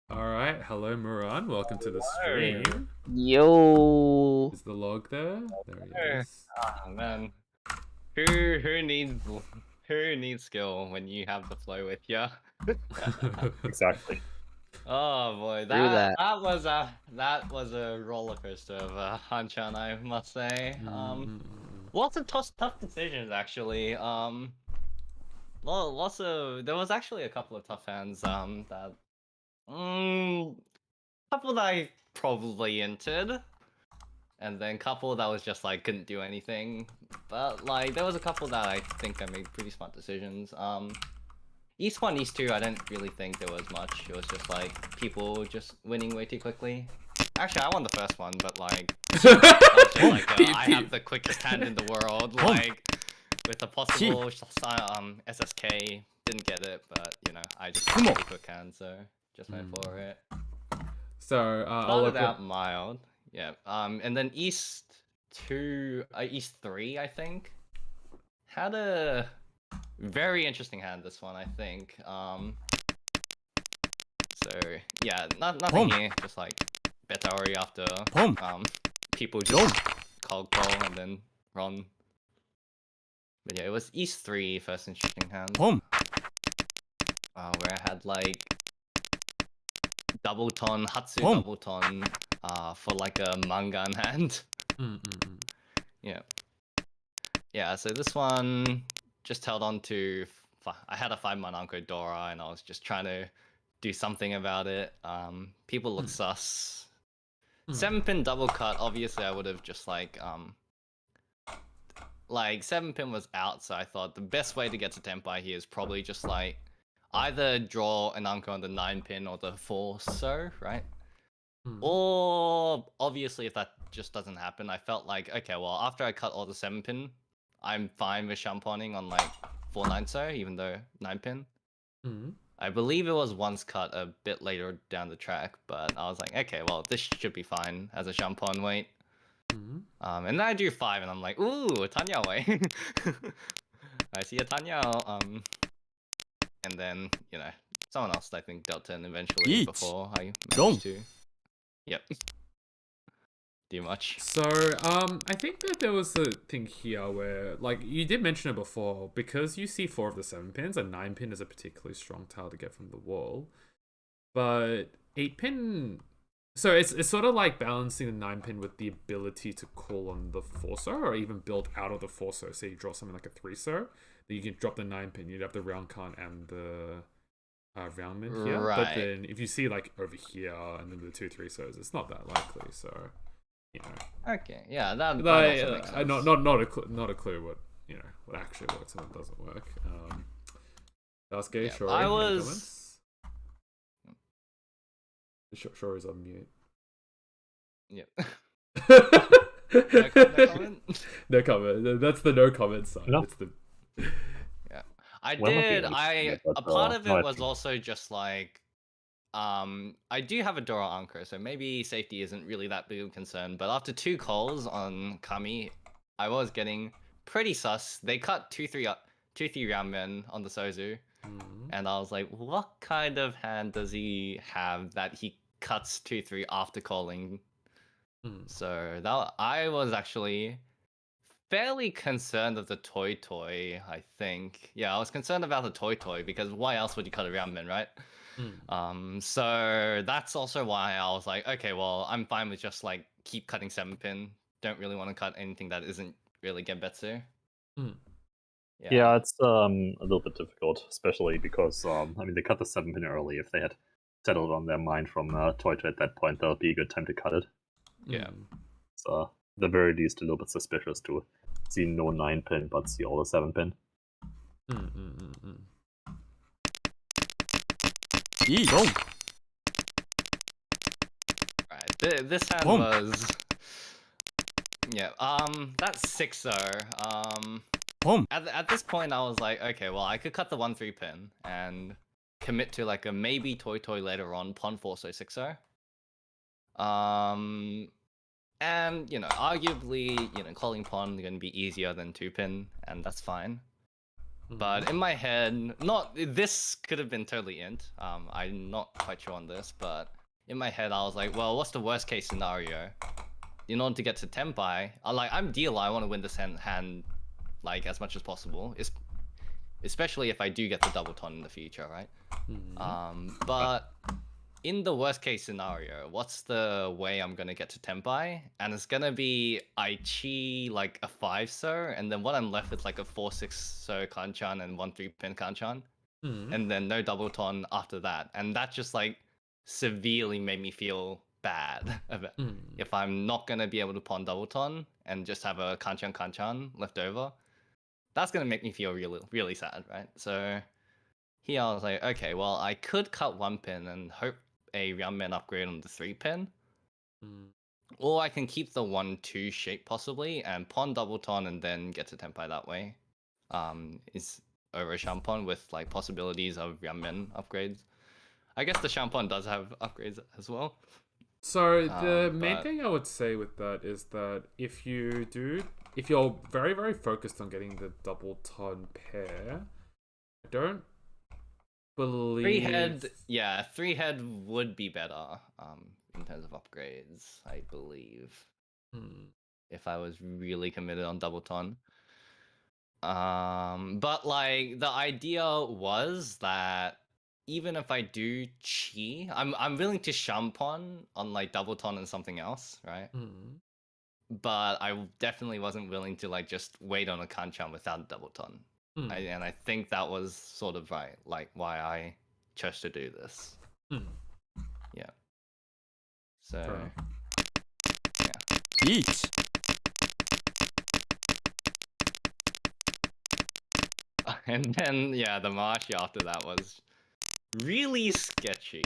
Alright, hello Muran, welcome to the stream. Yo. Is the log there? There he is. Oh man. Who needs skill when you have the flow with you? Exactly. Oh boy, that was a roller coaster of a Hanchan, I must say. Lots of tough decisions actually. There was actually a couple of tough hands that couple that I probably entered. And then couple that was just like couldn't do anything, but like there was a couple that I think I made pretty smart decisions. East 1, East 2, I didn't really think there was much. It was just like people just winning way too quickly. Actually, I won the first one, but like, I have the quickest hand in the world. Like with a possible SSK, didn't get it, but you know I just had a quick hand, so just went for it. So I'll look out mild. Yeah, and then East East 3, I think. Had a very interesting hand, this one, I think. So yeah, nothing here, just like Betari after people just call and then run. But yeah, it was East 3 first interesting hand. Where I had like double ton, Hatsu double ton for like a Mangan hand. Yeah. Yeah, so this one just held on to. I had a 5-mana Anko Dora and I was just trying to do something about it. People look sus. 7-pin double cut, obviously I would have just like 7-pin was out, so I thought the best way to get to Tenpai here is probably just like either draw an Anko on the 9-pin or the 4 so, right? Or obviously if that just doesn't happen, I felt like, okay, well after I cut all the 7-pin, I'm fine with shamponing on like 4-9 so, even though 9-pin. I believe it was once cut a bit later down the track, but I was like, okay, well this should be fine as a shampon weight. And then I do 5 and I'm like, ooh, Tanya way. I see a Tanya. And then, you know, someone else I think dealt 10 eventually before I managed to. Yep. Do much. So, I think that there was a thing here where, like, you did mention it before, because you see 4 of the 7 pins, a 9-pin is a particularly strong tile to get from the wall. But 8-pin... So it's sort of like balancing the 9-pin with the ability to call on the 4-so, or even build out of the 4-so. Say you draw something like a 3-so, then you can drop the 9-pin, you'd have the round count and the round min here. Right. But then if you see like over here and then the 2 3-sos, it's not that likely, so... You know. Okay, yeah, that like, also makes sense. Not a clue what what actually works and what doesn't work. Dasuke, Yeah, Shory, I any was. comments? Shory's on mute. Yep. No comment? No comment. That's the no comment side. No. It's the. Yeah, I Well, not did. the I but, a part of no, it I was think- also just like, I do have a Dora Anchor, so maybe safety isn't really that big of a concern. But after 2 calls on Kami, I was getting pretty sus. They cut 2-3 Ramen on the Sozu, and I was like, what kind of hand does he have that he cuts 2-3 after calling? So that I was actually fairly concerned of the toy. I think, yeah, I was concerned about the toy because why else would you cut a Ramen, right? So that's also why I was like, okay, well, I'm fine with just like keep cutting 7-pin. Don't really want to cut anything that isn't really Genbetsu. Yeah, it's a little bit difficult, especially because I mean they cut the 7-pin early. If they had settled on their mind from Toy at that point, that would be a good time to cut it. Yeah. So at the very least, a little bit suspicious to see no 9-pin but see all the 7-pin. Right. This hand was. Yeah. That's 6-0. At this point, I was like, okay, well, I could cut the 1-3 pin and commit to like a maybe toy later on, pawn 4-so 6-0. And you know, arguably, you know, calling pawn is going to be easier than 2-pin, and that's fine. But in my head, this could have been totally int. I'm not quite sure on this, but in my head, I was like, well, what's the worst case scenario? In order to get to Tenpai, I'm dealer. I want to win this hand like as much as possible, especially if I do get the double ton in the future, right? But in the worst case scenario, what's the way I'm gonna get to Tenpai? And it's gonna be I chi like a 5-so, and then what I'm left with like a 4-6-so Kanchan and 1-3 pin Kanchan, and then no double ton after that, and that just like severely made me feel bad about if I'm not gonna be able to pawn double ton and just have a Kanchan left over. That's gonna make me feel really sad, right? So here I was like, okay, well, I could cut 1 pin and hope a Ramen upgrade on the 3-pin, or I can keep the 1-2 shape possibly and pawn double ton and then get to Tenpai that way. Is over Shampon with like possibilities of Ramen upgrades. I guess the Shampon does have upgrades as well. So the main but- thing I would say with that is that if you're very, very focused on getting the double ton pair, I don't believe 3-head, yeah, 3-head would be better. In terms of upgrades, I believe. If I was really committed on double ton. But like the idea was that even if I do chi, I'm willing to shampon on like double ton and something else, right? But I definitely wasn't willing to like just wait on a Kanchan without double ton. And I think that was sort of right, like why I chose to do this. Yeah. So yeah. Eat. And then yeah, the march after that was really sketchy.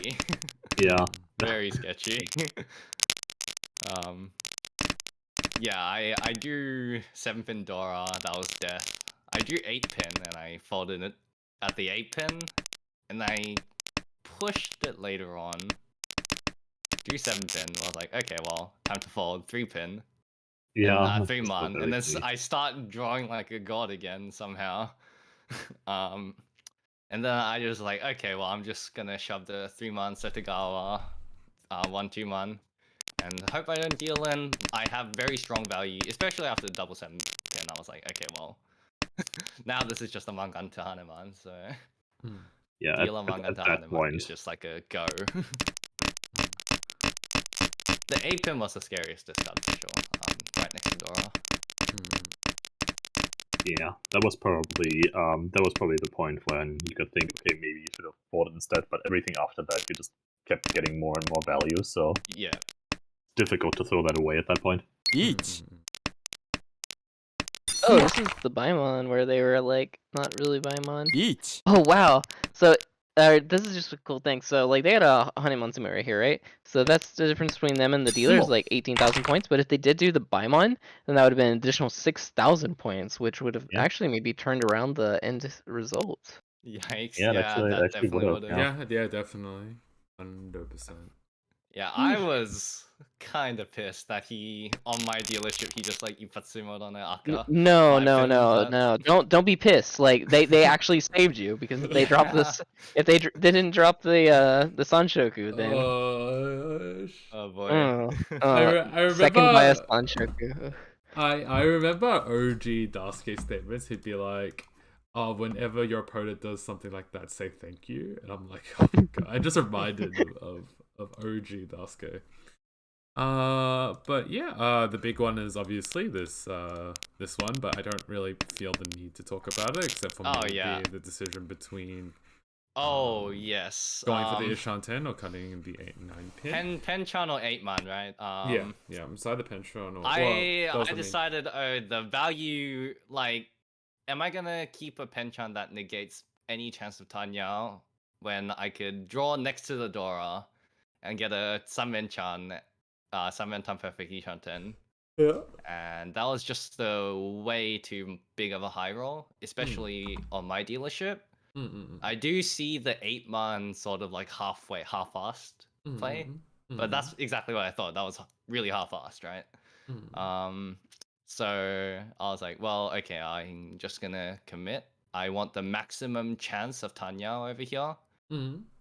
Yeah. Very sketchy. Yeah, I do 7-pin Dora, that was death. I drew 8-pin and I folded it at the 8-pin, and I pushed it later on. Drew 7-pin, I was like, okay, well, time to fold 3-pin. Yeah. 3-man, and then I start drawing like a god again somehow. And then I just like, okay, well, I'm just gonna shove the 3-man Setagawa, 1-2-man, and hope I don't deal in. I have very strong value, especially after the double 7-pin. I was like, okay, well, now this is just a Mangan to Hanuman, so Yeah. deal a Mangan At to that Hanuman point, is just like a go. The 8-pin was the scariest to start for sure, right next to Dora. yeah, that was probably the point when you could think, okay, maybe you should have fought it instead. But everything after that, you just kept getting more and more value. So Yeah. difficult to throw that away at that point. Eat. Oh, this is the Baimon where they were like not really Baimon. Eat. Oh wow! So this is just a cool thing. So like they had a Honeymoon Sumo right here, right? So that's the difference between them and the dealers, like 18,000 points. But if they did do the Baimon, then that would have been an additional 6,000 points, which would have actually maybe turned around the end result. Yikes! Yeah, Yeah, actually- that actually definitely would've, would have. Yeah, definitely. 100%. Yeah, I was kind of pissed that he, on my dealership, he just like Ipatsumo'd on an Aka. No, Five no, pin, no, but- no! Don't be pissed. Like they actually saved you because if they dropped this, if they didn't drop the Sanshoku, then Oh boy. I remember second bias Sanshoku. I remember OG Dasuke statements. He'd be like, "Oh, whenever your opponent does something like that, say thank you." And I'm like, "Oh my god!" I just reminded of OG Dasuke. But yeah, the big one is obviously this one, but I don't really feel the need to talk about it except for maybe the decision between Yes. going for the Ishanten or cutting the 8-9 pin. Penchan or 8-man, right? Yeah, I'm sorry, the Pension or I decided, the value, like, am I gonna keep a Penchan that negates any chance of Tanyao when I could draw next to the Dora and get a Sanmenchan, Sanmentan Perfect Ishanten? Yeah. And that was just way too big of a high roll, especially on my dealership. I do see the 8-man sort of like half-assed play, but that's exactly what I thought. That was really half-assed, right? So I was like, well, okay, I'm just gonna commit. I want the maximum chance of Tanyao over here.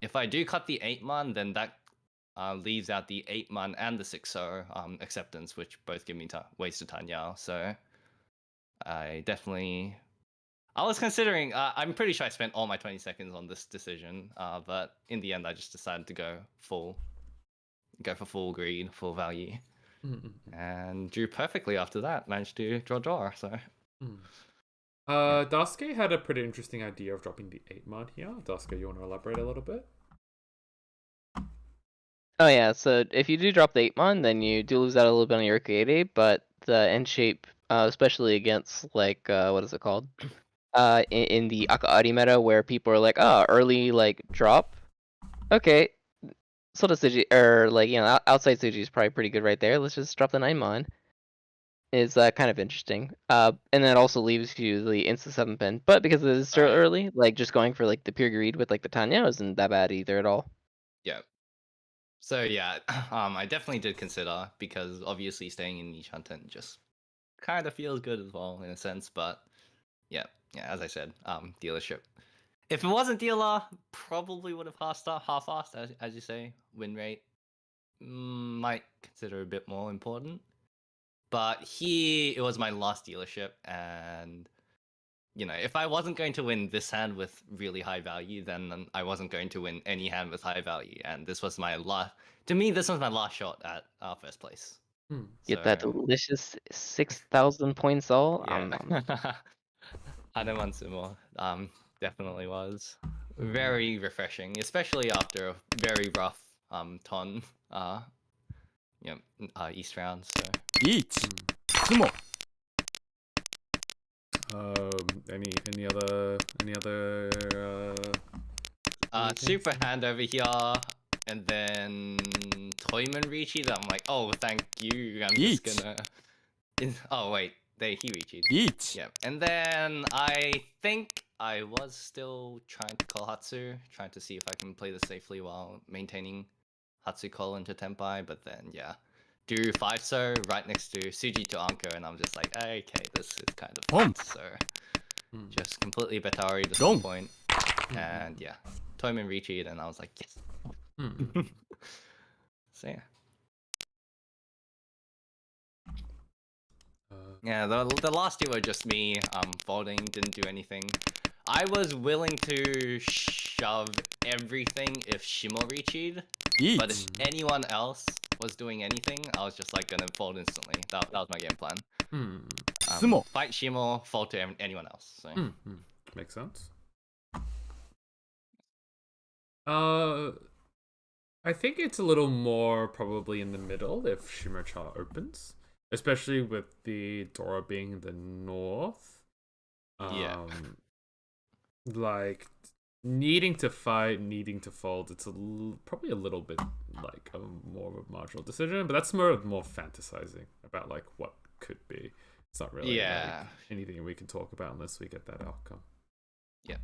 If I do cut the 8-man, then that leaves out the 8-man and the 6-0 acceptance, which both give me ways to Tanyao. So I was considering, I'm pretty sure I spent all my 20 seconds on this decision, but in the end I just decided to go for full greed, full value, and drew perfectly after that, managed to draw, so. Dasuke had a pretty interesting idea of dropping the 8-man here. Dasuke, you want to elaborate a little bit? Oh yeah, so if you do drop the 8-mon, then you do lose out a little bit on your Arcade, but the end shape, especially against like what is it called? In the Akaari meta where people are like, oh, early like drop. Okay. Sort of Suji, or like, you know, outside Suji is probably pretty good right there. Let's just drop the 9-mon. Is kind of interesting. And then it also leaves you the insta 7-pin. But because it is still early, like just going for like the pure greed with like the Tanya isn't that bad either at all. Yeah. So yeah, I definitely did consider, because obviously staying in niche content just kind of feels good as well in a sense. But yeah, as I said, dealership. If it wasn't dealer, probably would have half-assed, as you say. Win rate might consider a bit more important. But it was my last dealership, and if I wasn't going to win this hand with really high value, then I wasn't going to win any hand with high value. And this was my last. To me, this was my last shot at first place. Get that delicious 6,000 points all. Yeah. Hanchans definitely was very refreshing, especially after a very rough ton East round. So. Any other super hand over here, and then Toyman Ricci. That I'm like, oh, thank you. I'm just gonna. Oh wait, he Ricci. Yeah, and then I think I was still trying to call Hatsu, trying to see if I can play this safely while maintaining Hatsu call into Tenpai, but then yeah. Do 5-so right next to Suji to Anko, and I'm just like, okay, this is kind of fun. So just completely Batari to some point. And yeah, Toyman Ricci, and I was like, yes. So yeah. Yeah, the last two were just me folding, didn't do anything. I was willing to shove everything if Shimo Ricci'd, but if anyone else was doing anything, I was just like gonna fold instantly. That was my game plan. Fight Shimo, fold to anyone else. So. Makes sense. I think it's a little more probably in the middle if Shimocha opens, especially with the Dora being the north. Yeah. Like needing to fight, needing to fold, it's probably a little bit like more of a marginal decision, but that's more fantasizing about like what could be. It's not really like anything we can talk about unless we get that outcome. Yeah.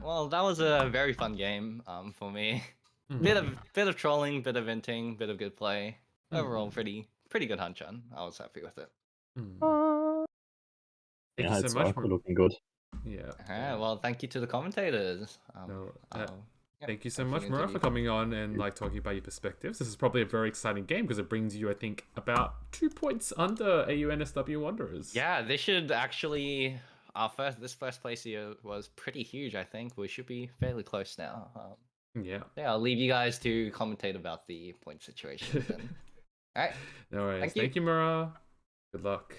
Well, that was a very fun game for me. Bit of trolling, bit of inting, bit of good play. Overall, pretty good Hanchan. I was happy with it. Thank you so much. Looking good. Yeah. Well, thank you to the commentators. Thank you so much, Mura, for coming on and like talking about your perspectives. This is probably a very exciting game because it brings you, I think, about 2 points under AUNSW Wanderers. Yeah, this should actually this first place here was pretty huge. I think we should be fairly close now. Yeah, I'll leave you guys to commentate about the point situation. Then. All right. No worries. Thank you, Mura. Good luck.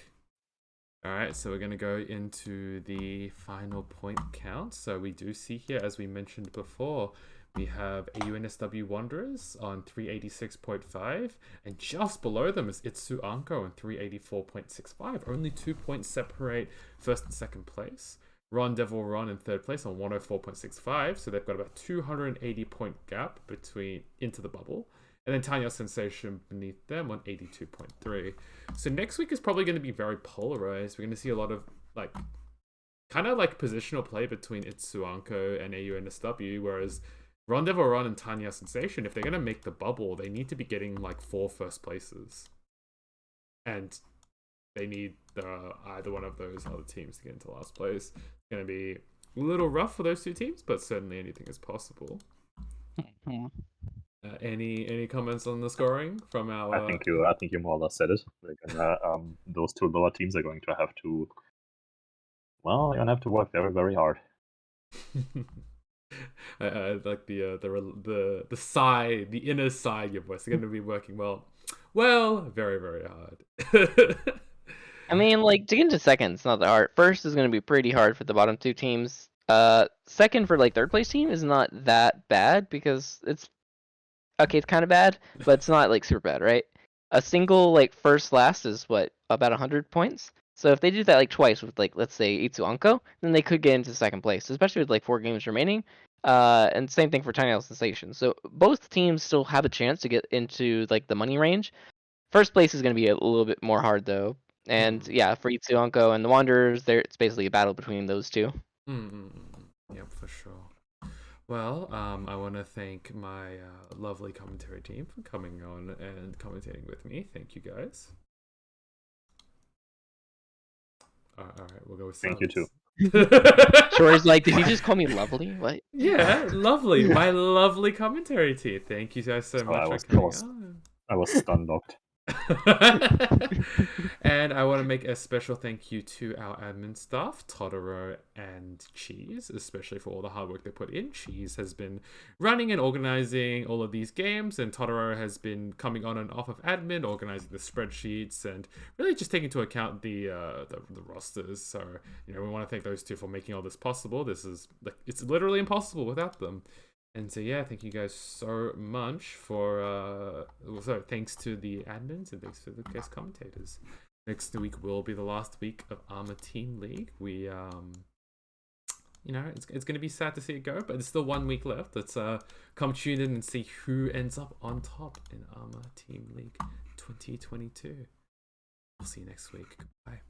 All right, so we're going to go into the final point count. So we do see here, as we mentioned before, we have AUNSW Wanderers on 386.5, and just below them is Itsu Anko on 384.65. Only 2 points separate first and second place. Ron Devil Ron in third place on 104.65, so they've got about 280 point gap between into the bubble. And then Tanya Sensation beneath them on 82.3. So next week is probably going to be very polarized. We're going to see a lot of like kind of like positional play between Itsu Anko and AUNSW, whereas Ron Devil Ron and Tanya Sensation, if they're going to make the bubble, they need to be getting like 4 first places. And they need either one of those other teams to get into last place. It's going to be a little rough for those two teams, but certainly anything is possible. Any comments on the scoring from our? I think you more or less said it. Those two lower teams are going to have to. Well, they're gonna have to work very, very hard. I like the sigh, the inner sigh of your voice. They're going to be working very, very hard. I mean, like, to get into second, it's not that hard. First is going to be pretty hard for the bottom two teams. Second for like third place team is not that bad because it's kind of bad, but it's not like super bad, right? A single like first last is what, about 100 points. So if they do that like twice with like, let's say Itsu Anko, then they could get into second place, especially with like 4 games remaining. And same thing for Tiny House Sensation. So both teams still have a chance to get into like the money range. First place is going to be a little bit more hard though. And yeah, for Itsu Anko and the Wanderers, it's basically a battle between those two. Yep, for sure. Well, I want to thank my lovely commentary team for coming on and commentating with me. Thank you, guys. All right, we'll go with Thank you too. Shory's like, did he just call me lovely? What? Yeah, lovely. My lovely commentary team. Thank you guys so much for coming on. I was stun locked. And I want to make a special thank you to our admin staff, Totoro and Cheese, especially for all the hard work they put in. Cheese has been running and organizing all of these games, and Totoro has been coming on and off of admin, organizing the spreadsheets, and really just taking into account the rosters. So, we want to thank those two for making all this possible. This is it's literally impossible without them. And so yeah, thank you guys so much for so thanks to the admins and thanks to the guest commentators. Next week will be the last week of ARMA Team League. We it's gonna be sad to see it go, but there's still 1 week left. Let's come tune in and see who ends up on top in ARMA Team League 2022. I'll see you next week. Goodbye.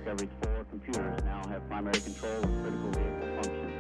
Discovery's 4 computers now have primary control of critical vehicle functions.